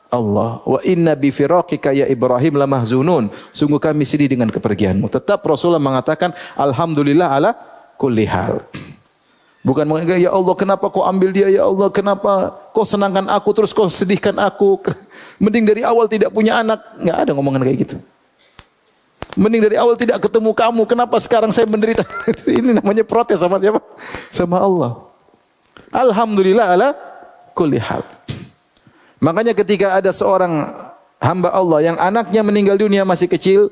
Allah. Wa inna bi firaqika ya Ibrahim lamahzunun, sungguh kami sedih dengan kepergianmu. Tetap Rasulullah mengatakan alhamdulillah ala kulli hal. Bukan mengatakan ya Allah kenapa kau ambil dia, ya Allah kenapa kau senangkan aku terus kau sedihkan aku. Mending dari awal tidak punya anak. Enggak ada ngomongan kayak gitu. Mending dari awal tidak ketemu kamu, kenapa sekarang saya menderita? Ini namanya protes sama siapa? Sama Allah. Alhamdulillah ala kulli hal. Makanya ketika ada seorang hamba Allah yang anaknya meninggal dunia masih kecil,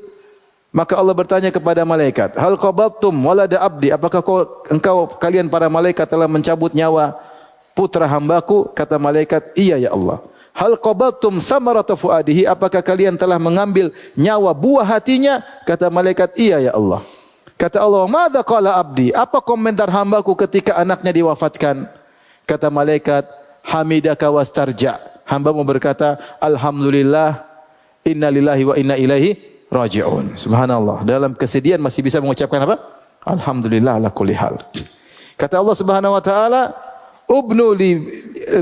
maka Allah bertanya kepada malaikat, "Hal qabattum walada abdi?" Apakah kalian para malaikat telah mencabut nyawa putra hambaku? Kata malaikat, "Iya ya Allah." "Hal qabattum samarata fuadihi?" Apakah kalian telah mengambil nyawa buah hatinya? Kata malaikat, "Iya ya Allah." Kata Allah, "Madza qala abdi?" Apa komentar hambaku ketika anaknya diwafatkan? Kata malaikat, "Hamidaka wastarja." Hambamu berkata, "Alhamdulillah, inna lillahi wa inna ilaihi raji'un." Subhanallah. Dalam kesedihan masih bisa mengucapkan apa? Alhamdulillah ala kulli hal. Kata Allah Subhanahu wa taala, "Ubnu li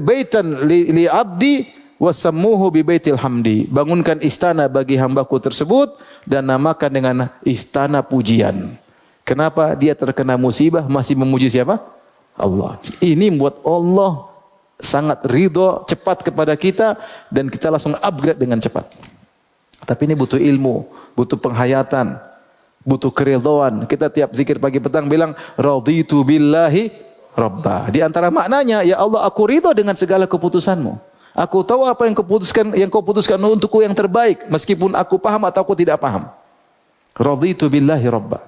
baitan li abdi wasammuhu bi baitil hamdi." Bangunkan istana bagi hambaku tersebut dan namakan dengan istana pujian. Kenapa dia terkena musibah masih memuji siapa? Allah. Ini membuat Allah sangat ridho cepat kepada kita dan kita langsung upgrade dengan cepat. Tapi ini butuh ilmu, butuh penghayatan, butuh keridhaan. Kita tiap zikir pagi petang bilang raditu billahi rabba. Di antara maknanya, ya Allah, aku ridho dengan segala keputusanmu. Aku tahu apa yang kau putuskan untukku yang terbaik, meskipun aku paham atau aku tidak paham. Raditu billahi rabba.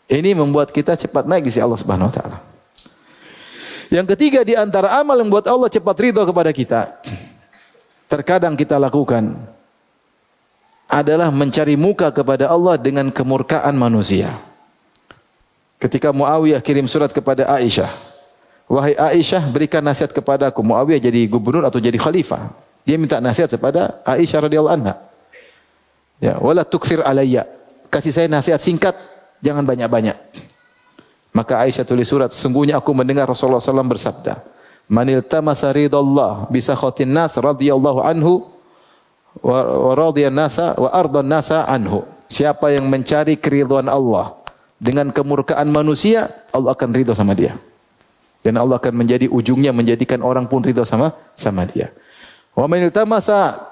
Ini membuat kita cepat naik di sisi Allah Subhanahu wa taala. Yang ketiga di antara amal yang membuat Allah cepat ridho kepada kita, terkadang kita lakukan adalah mencari muka kepada Allah dengan kemurkaan manusia. Ketika Muawiyah kirim surat kepada Aisyah, "Wahai Aisyah, berikan nasihat kepadaku." Muawiyah jadi gubernur atau jadi khalifah. Dia minta nasihat kepada Aisyah radhiyallahu anha. Ya, "Wala tuksir alayya." Kasih saya nasihat singkat, jangan banyak-banyak. Maka Aisyah tulis surat, "Sungguhnya aku mendengar Rasulullah SAW bersabda, manil tamasa ridallah bisa khotin nas radhiyallahu anhu wa radiyan nasa wa ardan nasa anhu." Siapa yang mencari keridhaan Allah dengan kemurkaan manusia, Allah akan ridha sama dia. Dan Allah akan menjadi ujungnya menjadikan orang pun ridha sama dia. Wa man iltamasa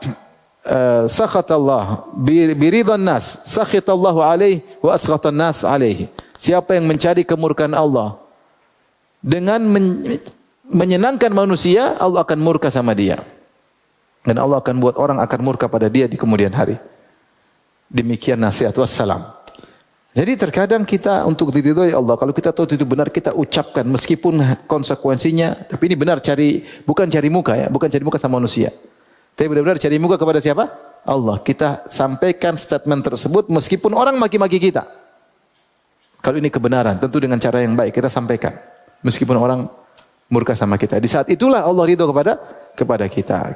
sakhatallah bi ridhan nas sakhatallahu alaihi wa askhatan nas alaihi. Siapa yang mencari kemurkaan Allah dengan menyenangkan manusia, Allah akan murka sama dia. Dan Allah akan buat orang akan murka pada dia di kemudian hari. Demikian nasihat wassalam. Jadi terkadang kita untuk diridhoi Allah, kalau kita tahu itu benar, kita ucapkan meskipun konsekuensinya, tapi ini benar, bukan cari muka ya, bukan cari muka sama manusia. Tapi benar-benar cari muka kepada siapa? Allah. Kita sampaikan statement tersebut meskipun orang maki-maki kita. Kalau ini kebenaran, tentu dengan cara yang baik kita sampaikan. Meskipun orang murka sama kita. Di saat itulah Allah ridho kepada kita.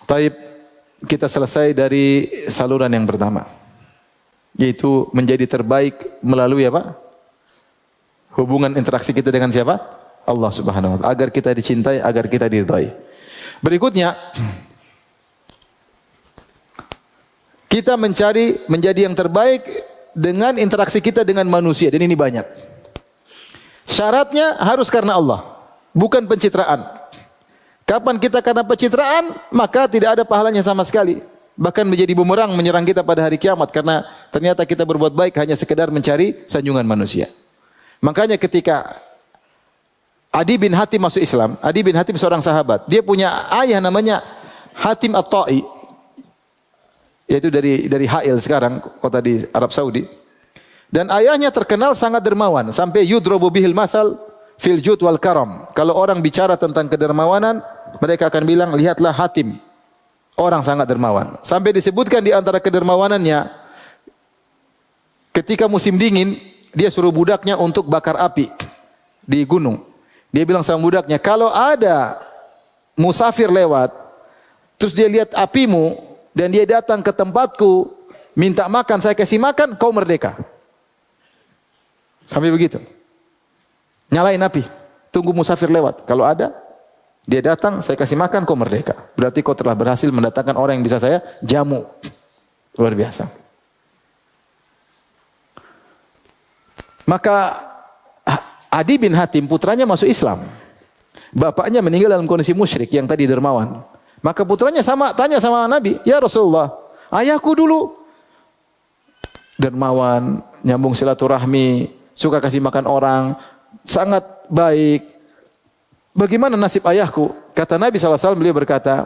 Taib, kita selesai dari saluran yang pertama, yaitu menjadi terbaik melalui apa? Hubungan interaksi kita dengan siapa? Allah Subhanahu wa taala. Agar kita dicintai, agar kita diridhai. Berikutnya, kita mencari menjadi yang terbaik dengan interaksi kita dengan manusia, dan ini banyak. Syaratnya harus karena Allah, bukan pencitraan. Kapan kita karena pencitraan, maka tidak ada pahalanya sama sekali. Bahkan menjadi bumerang menyerang kita pada hari kiamat, karena ternyata kita berbuat baik hanya sekedar mencari sanjungan manusia. Makanya ketika Adi bin Hatim masuk Islam, Adi bin Hatim seorang sahabat, dia punya ayah namanya Hatim At-Ta'i, yaitu dari Ha'il sekarang, kota di Arab Saudi. Dan ayahnya terkenal sangat dermawan, sampai yudrobu bihil mathal fil jud wal karam. Kalau orang bicara tentang kedermawanan, mereka akan bilang, lihatlah Hatim, orang sangat dermawan. Sampai disebutkan di antara kedermawanannya, ketika musim dingin, dia suruh budaknya untuk bakar api di gunung. Dia bilang sama budaknya, kalau ada musafir lewat, terus dia lihat apimu, dan dia datang ke tempatku, minta makan, saya kasih makan, kau merdeka. Sampai begitu. Nyalain api, tunggu musafir lewat. Kalau ada, dia datang, saya kasih makan, kau merdeka. Berarti kau telah berhasil mendatangkan orang yang bisa saya jamu. Luar biasa. Maka Adi bin Hatim, putranya masuk Islam. Bapaknya meninggal dalam kondisi musyrik yang tadi dermawan. Maka putranya tanya sama Nabi, "Ya Rasulullah, ayahku dulu dermawan, nyambung silaturahmi, suka kasih makan orang, sangat baik. Bagaimana nasib ayahku?" Kata Nabi SAW, beliau berkata,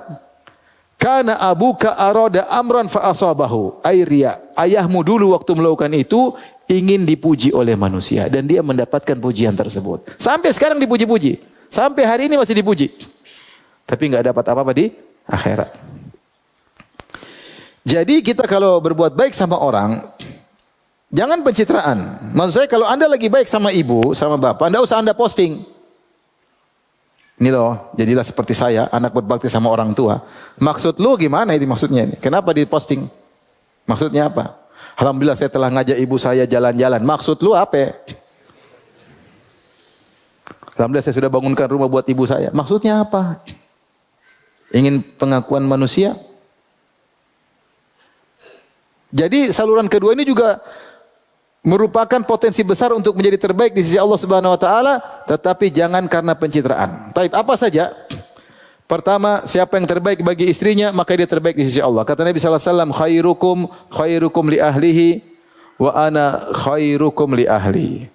"Kana abuka arada amran fa asabahu." Airia, ayahmu dulu waktu melakukan itu ingin dipuji oleh manusia dan dia mendapatkan pujian tersebut. Sampai sekarang dipuji-puji. Sampai hari ini masih dipuji. Tapi enggak dapat apa-apa di akhirat. Jadi kita kalau berbuat baik sama orang, jangan pencitraan. Maksud saya kalau Anda lagi baik sama ibu, sama bapak, enggak usah Anda posting. Ini loh, jadilah seperti saya, anak berbakti sama orang tua. Maksud lu gimana ini maksudnya ini? Kenapa diposting? Maksudnya apa? Alhamdulillah saya telah ngajak ibu saya jalan-jalan. Maksud lu apa? Alhamdulillah saya sudah bangunkan rumah buat ibu saya. Maksudnya apa? Ingin pengakuan manusia? Jadi saluran kedua ini juga merupakan potensi besar untuk menjadi terbaik di sisi Allah Subhanahu wa taala, tetapi jangan karena pencitraan. Taib, apa saja? Pertama, siapa yang terbaik bagi istrinya, maka dia terbaik di sisi Allah. Kata Nabi sallallahu alaihi wasallam, khairukum li ahlihi wa ana khairukum li ahli.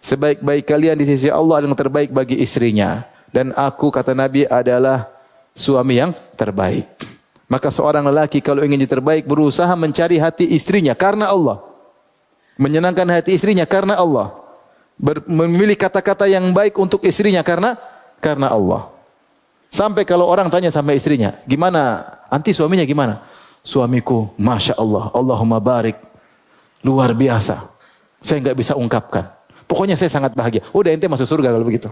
Sebaik-baik kalian di sisi Allah adalah yang terbaik bagi istrinya, dan aku, kata Nabi, adalah suami yang terbaik. Maka seorang lelaki kalau ingin jadi terbaik berusaha mencari hati istrinya karena Allah. Menyenangkan hati istrinya karena Allah. Memilih kata-kata yang baik untuk istrinya karena Allah. Sampai kalau orang tanya sama istrinya, gimana? Anti suaminya gimana? Suamiku, Masya Allah, Allahumma barik. Luar biasa. Saya enggak bisa ungkapkan. Pokoknya saya sangat bahagia. Udah, ente masuk surga kalau begitu.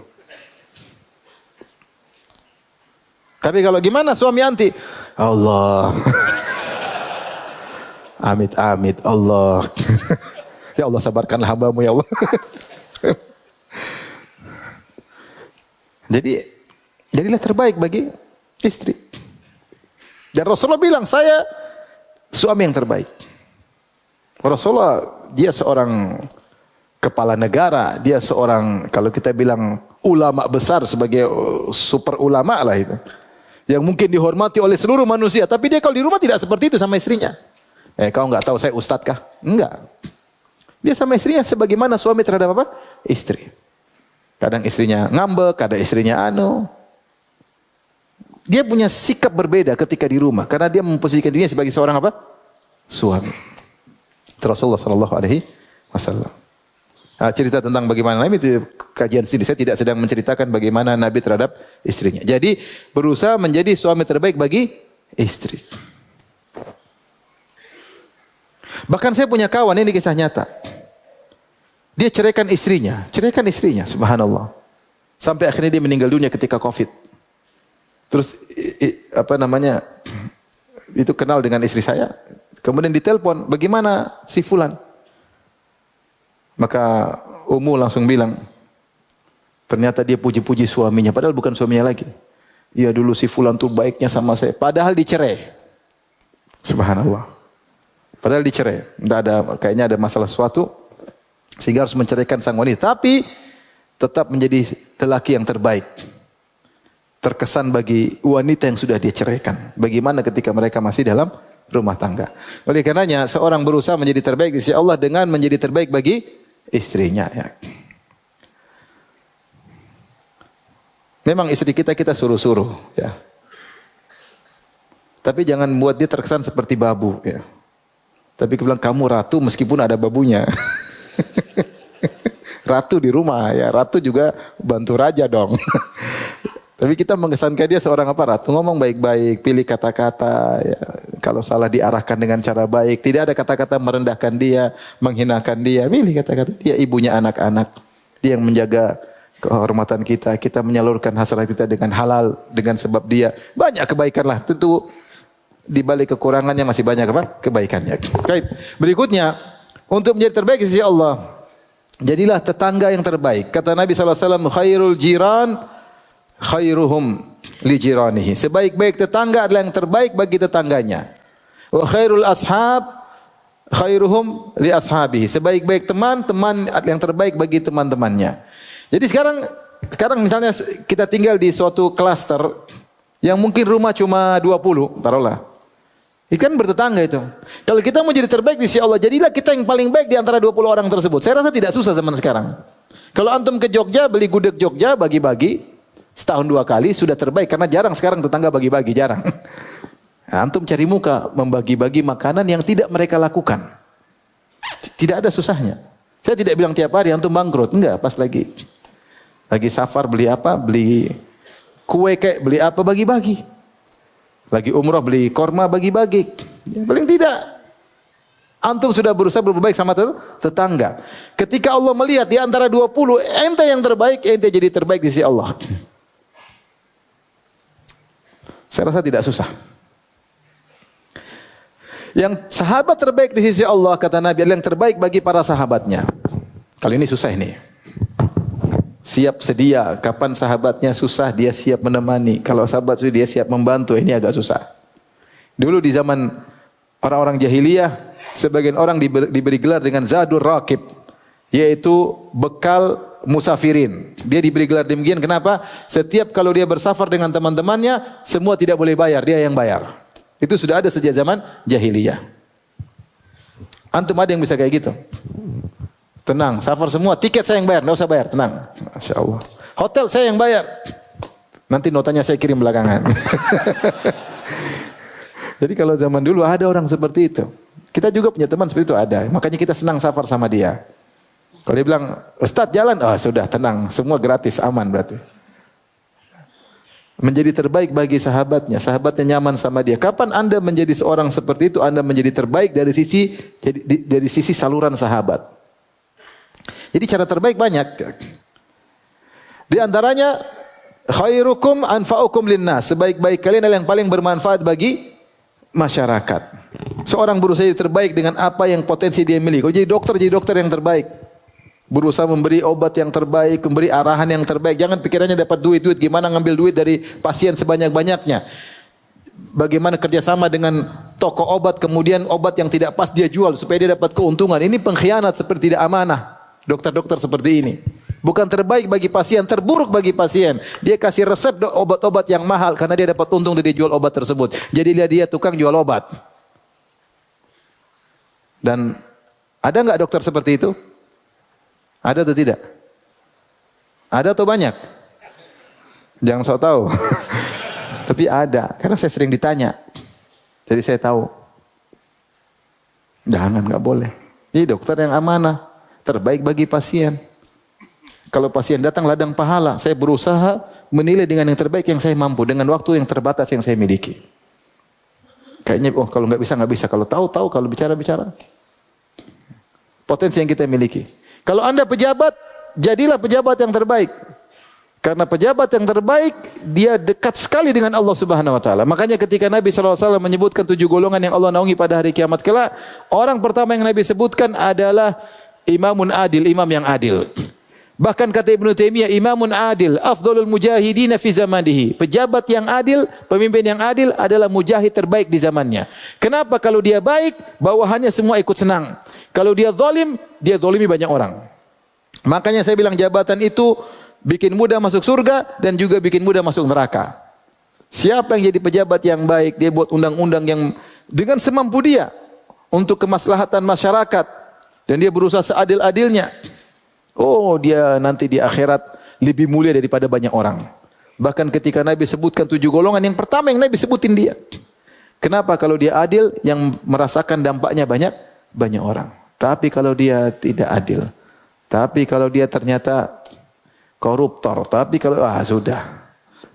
Tapi kalau gimana suami anti? Allah. Amit Allah. Ya Allah, sabarkanlah hamba-Mu ya Allah. Jadilah terbaik bagi istri. Dan Rasulullah bilang, saya suami yang terbaik. Rasulullah, dia seorang kepala negara, dia seorang, kalau kita bilang ulama besar, sebagai super ulama lah itu. Yang mungkin dihormati oleh seluruh manusia. Tapi dia kalau di rumah tidak seperti itu sama istrinya. Kau enggak tahu saya ustadz kah? Enggak. Dia sama istrinya sebagaimana suami terhadap apa? Istri. Kadang istrinya ngambek, kadang istrinya Dia punya sikap berbeda ketika di rumah. Karena dia memposisikan dirinya sebagai seorang apa? Suami. Rasulullah sallallahu alaihi wasallam. Cerita tentang bagaimana Nabi, itu kajian sendiri. Saya tidak sedang menceritakan bagaimana Nabi terhadap istrinya. Jadi berusaha menjadi suami terbaik bagi istri. Bahkan saya punya kawan, ini kisah nyata. Dia ceraikan istrinya, subhanallah. Sampai akhirnya dia meninggal dunia ketika Covid. Terus itu kenal dengan istri saya. Kemudian ditelepon, bagaimana si fulan? Maka Ummu langsung bilang, ternyata dia puji-puji suaminya, padahal bukan suaminya lagi. Ya dulu si fulan tuh baiknya sama saya, padahal dicerai. Subhanallah. Padahal dicerai. Kayaknya ada masalah sesuatu, sehingga harus menceraikan sang wanita. Tapi tetap menjadi lelaki yang terbaik. Terkesan bagi wanita yang sudah dia ceraikan. Bagaimana ketika mereka masih dalam rumah tangga. Oleh karenanya, seorang berusaha menjadi terbaik di sisi Allah dengan menjadi terbaik bagi istrinya. Ya. Memang istri kita suruh-suruh. Ya. Tapi jangan buat dia terkesan seperti babu. Ya. Tapi kita bilang, kamu ratu meskipun ada babunya. Ratu di rumah, ya ratu juga bantu raja dong. Tapi kita mengesankan dia seorang apa? Ratu. Ngomong baik-baik, pilih kata-kata. Ya. Kalau salah diarahkan dengan cara baik. Tidak ada kata-kata merendahkan dia, menghinakan dia. Pilih kata-kata. Dia ibunya anak-anak. Dia yang menjaga kehormatan kita. Kita menyalurkan hasrat kita dengan halal, dengan sebab dia. Banyak kebaikan lah. Tentu di balik kekurangannya masih banyak apa? Kebaikannya. Baik. Berikutnya, untuk menjadi terbaik di sisi Allah, jadilah tetangga yang terbaik. Kata Nabi SAW, khairul jiran khairuhum li jiranihi. Sebaik-baik tetangga adalah yang terbaik bagi tetangganya. Wa khairul ashab khairuhum li ashabihi. Sebaik-baik teman yang terbaik bagi teman-temannya. Jadi sekarang misalnya kita tinggal di suatu klaster yang mungkin rumah cuma 20, taruhlah. Itu kan bertetangga itu. Kalau kita mau jadi terbaik di sisi Allah, jadilah kita yang paling baik di antara 20 orang tersebut. Saya rasa tidak susah zaman sekarang. Kalau antum ke Jogja, beli gudeg Jogja, bagi-bagi, setahun 2 kali sudah terbaik. Karena jarang sekarang tetangga bagi-bagi, jarang. Nah, antum cari muka, membagi-bagi makanan yang tidak mereka lakukan. Tidak ada susahnya. Saya tidak bilang tiap hari antum bangkrut. Enggak, pas lagi safar beli apa, beli kue kayak, beli apa, bagi-bagi. Lagi umrah beli korma, bagi-bagi. Ya, paling tidak antum sudah berusaha berbaik sama tetangga. Ketika Allah melihat di antara 20, ente yang terbaik, ente jadi terbaik di sisi Allah. Saya rasa tidak susah. Yang sahabat terbaik di sisi Allah, kata Nabi, adalah yang terbaik bagi para sahabatnya. Kali ini susah ini. Siap sedia, kapan sahabatnya susah dia siap menemani. Kalau sahabat sudah dia siap membantu, ini agak susah. Dulu di zaman orang-orang jahiliyah, sebagian orang diberi gelar dengan zadur raqib, yaitu bekal musafirin. Dia diberi gelar demikian kenapa? Setiap kalau dia bersafar dengan teman-temannya, semua tidak boleh bayar, dia yang bayar. Itu sudah ada sejak zaman jahiliyah. Antum ada yang bisa kayak gitu? Tenang, safar semua, tiket saya yang bayar, enggak usah bayar, tenang. Masya Allah. Hotel saya yang bayar. Nanti notanya saya kirim belakangan. Jadi kalau zaman dulu ada orang seperti itu. Kita juga punya teman seperti itu ada. Makanya kita senang safar sama dia. Kalau dia bilang, Ustadz jalan, oh sudah tenang, semua gratis, aman berarti. Menjadi terbaik bagi sahabatnya, sahabatnya nyaman sama dia. Kapan Anda menjadi seorang seperti itu? Anda menjadi terbaik dari sisi saluran sahabat. Jadi cara terbaik banyak. Di antaranya khairukum anfa'ukum linnas. Sebaik-baik kalian adalah yang paling bermanfaat bagi masyarakat. Seorang berusaha jadi terbaik dengan apa yang potensi dia miliki. Kalau jadi dokter yang terbaik. Berusaha memberi obat yang terbaik, memberi arahan yang terbaik. Jangan pikirannya dapat duit, gimana ngambil duit dari pasien sebanyak-banyaknya. Bagaimana kerjasama dengan toko obat, kemudian obat yang tidak pas dia jual supaya dia dapat keuntungan. Ini pengkhianat seperti tidak amanah. Dokter-dokter seperti ini. Bukan terbaik bagi pasien, terburuk bagi pasien. Dia kasih resep obat-obat yang mahal karena dia dapat untung dari jual obat tersebut. Jadi dia tukang jual obat. Dan ada enggak dokter seperti itu? Ada atau tidak? Ada atau banyak? Jangan sok tahu. Tapi ada, karena saya sering ditanya. Jadi saya tahu. Jangan, enggak boleh. Ini dokter yang amanah. Terbaik bagi pasien. Kalau pasien datang ladang pahala, saya berusaha menilai dengan yang terbaik yang saya mampu, dengan waktu yang terbatas yang saya miliki. Kayaknya, kalau nggak bisa. Kalau tahu, kalau bicara. Potensi yang kita miliki. Kalau Anda pejabat, jadilah pejabat yang terbaik. Karena pejabat yang terbaik, dia dekat sekali dengan Allah Subhanahu Wa Taala. Makanya ketika Nabi SAW menyebutkan 7 golongan yang Allah naungi pada hari kiamat kelak, orang pertama yang Nabi sebutkan adalah imamun adil, imam yang adil. Bahkan kata Ibnu Taimiyah, imamun adil, afdhalul mujahidin fi zamanihi. Pejabat yang adil, pemimpin yang adil adalah mujahid terbaik di zamannya. Kenapa? Kalau dia baik, bawahannya semua ikut senang. Kalau dia zalim, dia zalimi banyak orang. Makanya saya bilang jabatan itu bikin mudah masuk surga dan juga bikin mudah masuk neraka. Siapa yang jadi pejabat yang baik, dia buat undang-undang yang dengan semampu dia untuk kemaslahatan masyarakat. Dan dia berusaha seadil-adilnya. Oh, dia nanti di akhirat lebih mulia daripada banyak orang. Bahkan ketika Nabi sebutkan 7 golongan, yang pertama yang Nabi sebutin dia. Kenapa? Kalau dia adil, yang merasakan dampaknya banyak orang. Tapi kalau dia tidak adil, tapi kalau dia ternyata koruptor, tapi kalau sudah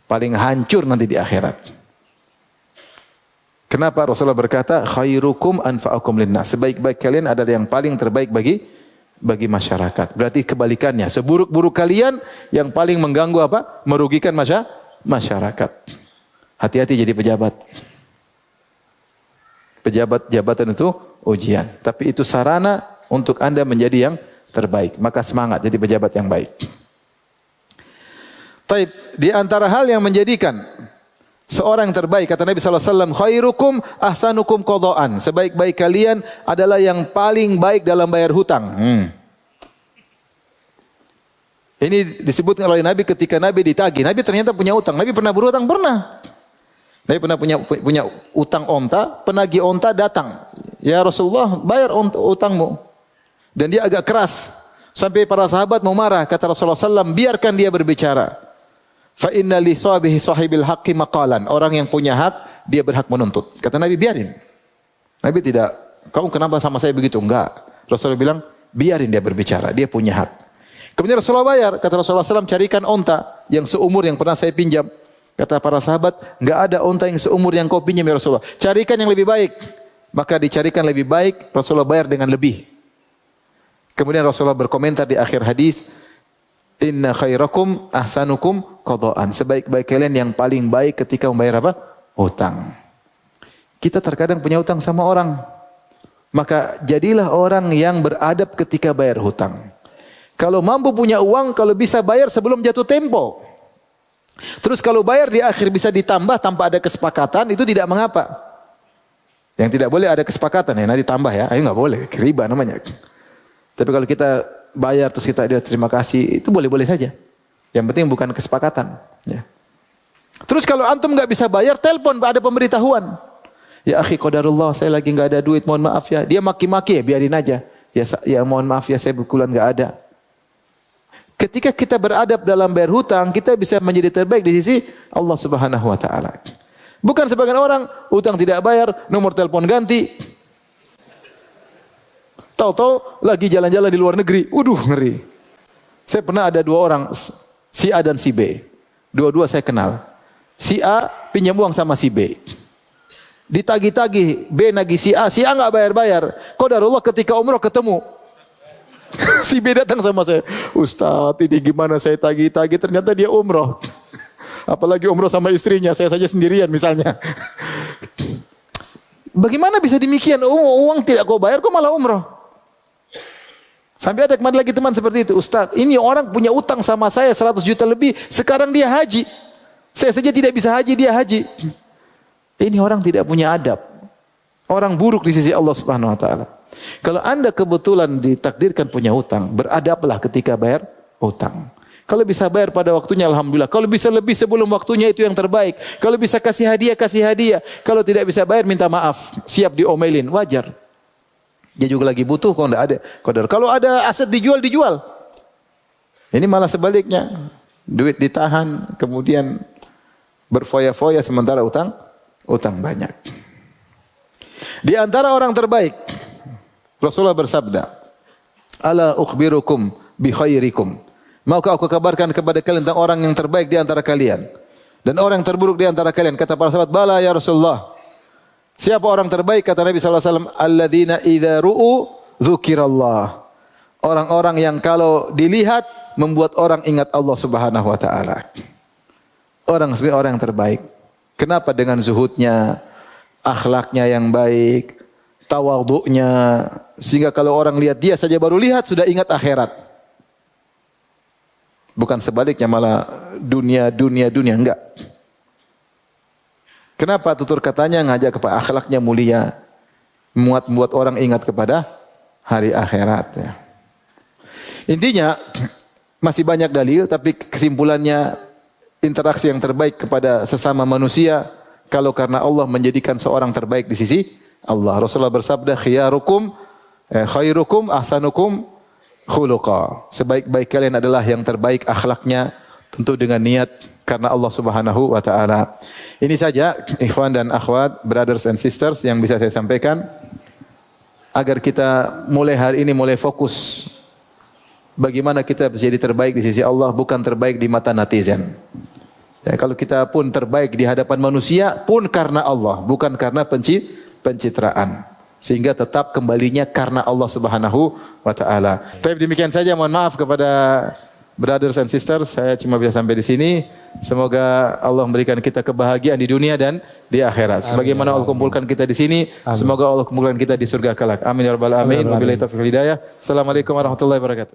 paling hancur nanti di akhirat. Kenapa Rasulullah berkata khairukum anfa'ukum linnas? Sebaik-baik kalian adalah yang paling terbaik bagi masyarakat. Berarti kebalikannya, seburuk-buruk kalian yang paling mengganggu apa? Merugikan masyarakat. Hati-hati jadi pejabat. Jabatan itu ujian, tapi itu sarana untuk Anda menjadi yang terbaik. Maka semangat jadi pejabat yang baik. Taib, di antara hal yang menjadikan seorang yang terbaik, kata Nabi SAW, khairukum ahsanukum qadaan. Sebaik-baik kalian adalah yang paling baik dalam bayar hutang. Ini disebutkan oleh Nabi ketika Nabi ditagih. Nabi ternyata punya utang. Nabi pernah berhutang? Pernah. Nabi pernah punya utang onta. Penagih onta datang. Ya Rasulullah, bayar utangmu. Dan dia agak keras. Sampai para sahabat mau marah. Kata Rasulullah SAW, biarkan dia berbicara. Fa inna li sahibil haqqi maqalan. Orang yang punya hak, dia berhak menuntut. Kata Nabi, biarin. Nabi tidak, kamu kenapa sama saya begitu? Enggak. Rasulullah bilang, biarin dia berbicara, dia punya hak. Kemudian Rasulullah bayar. Kata Rasulullah SAW, carikan onta yang seumur yang pernah saya pinjam. Kata para sahabat, enggak ada onta yang seumur yang kau pinjam ya Rasulullah. Carikan yang lebih baik. Maka dicarikan lebih baik, Rasulullah bayar dengan lebih. Kemudian Rasulullah berkomentar di akhir hadis, inna khairakum ahsanukum qadaan. Sebaik-baik kalian yang paling baik ketika membayar apa? Hutang. Kita terkadang punya hutang sama orang. Maka jadilah orang yang beradab ketika bayar hutang. Kalau mampu punya uang, kalau bisa bayar sebelum jatuh tempo. Terus kalau bayar di akhir bisa ditambah tanpa ada kesepakatan, itu tidak mengapa. Yang tidak boleh ada kesepakatan ya, nanti tambah ya. Ayo nggak boleh, riba namanya. Tapi kalau kita bayar terus kita dia terima kasih, itu boleh-boleh saja. Yang penting bukan kesepakatan. Ya. Terus kalau antum nggak bisa bayar, telepon ada pemberitahuan. Ya akhi qadarullah, saya lagi nggak ada duit, mohon maaf ya. Dia maki-maki ya, biarin aja. Ya mohon maaf ya, saya bulan nggak ada. Ketika kita beradab dalam bayar hutang, kita bisa menjadi terbaik di sisi Allah Subhanahu wa taala. Bukan sebagian orang hutang tidak bayar, nomor telepon ganti. Tahu-tahu lagi jalan-jalan di luar negeri. Waduh, ngeri. Saya pernah ada 2 orang, si A dan si B. Dua-dua saya kenal. Si A pinjam uang sama si B. Ditagih-tagih, B nagih si A nggak bayar-bayar. Qadarullah ketika umroh ketemu. Si B datang sama saya, Ustadz ini gimana saya tagih-tagih, ternyata dia umroh. Apalagi umroh sama istrinya, saya saja sendirian misalnya. Bagaimana bisa demikian? Uang tidak kau bayar, kau malah umroh. Sampai ada kemarin lagi teman seperti itu, Ustadz ini orang punya utang sama saya 100 juta lebih, sekarang dia haji. Saya saja tidak bisa haji, dia haji. Ini orang tidak punya adab. Orang buruk di sisi Allah Subhanahu wa taala. Kalau Anda kebetulan ditakdirkan punya hutang, beradablah ketika bayar hutang. Kalau bisa bayar pada waktunya alhamdulillah. Kalau bisa lebih sebelum waktunya itu yang terbaik. Kalau bisa kasih hadiah, kasih hadiah. Kalau tidak bisa bayar minta maaf, siap diomelin, wajar. Dia juga lagi butuh kok enggak ada. Kalau ada aset dijual, dijual. Ini malah sebaliknya. Duit ditahan, kemudian berfoya-foya sementara utang banyak. Di antara orang terbaik, Rasulullah bersabda, "Ala ukhbirukum bi khairikum." Maukah aku kabarkan kepada kalian tentang orang yang terbaik di antara kalian dan orang yang terburuk di antara kalian? Kata para sahabat, "Bala ya Rasulullah." Siapa orang terbaik? Kata Nabi sallallahu alaihi wasallam, "Alladzina idza ru'u dzukirallah." Orang-orang yang kalau dilihat membuat orang ingat Allah Subhanahu wa taala. Orang sebagai orang yang terbaik. Kenapa? Dengan zuhudnya, akhlaknya yang baik, tawadhu'nya, sehingga kalau orang lihat dia saja baru lihat sudah ingat akhirat. Bukan sebaliknya malah dunia, enggak. Kenapa? Tutur katanya ngajak kepada akhlaknya mulia, membuat orang ingat kepada hari akhirat. Ya. Intinya masih banyak dalil, tapi kesimpulannya interaksi yang terbaik kepada sesama manusia kalau karena Allah menjadikan seorang terbaik di sisi Allah. Rasulullah bersabda, khairukum ahsanukum khuluqa. Sebaik-baik kalian adalah yang terbaik akhlaknya, tentu dengan niat karena Allah Subhanahu wa taala. Ini saja ikhwan dan akhwat, brothers and sisters yang bisa saya sampaikan agar kita mulai hari ini mulai fokus bagaimana kita menjadi terbaik di sisi Allah, bukan terbaik di mata netizen. Ya, kalau kita pun terbaik di hadapan manusia pun karena Allah, bukan karena pencitraan. Sehingga tetap kembalinya karena Allah Subhanahu wa taala. Tapi demikian saja, mohon maaf kepada brothers and sisters, saya cuma bisa sampai di sini. Semoga Allah memberikan kita kebahagiaan di dunia dan di akhirat. Sebagaimana Allah kumpulkan kita di sini, semoga Allah kumpulkan kita di surga kelak. Amin ya rabbal alamin. Wabillahi taufiq wal hidayah. Assalamualaikum warahmatullahi wabarakatuh.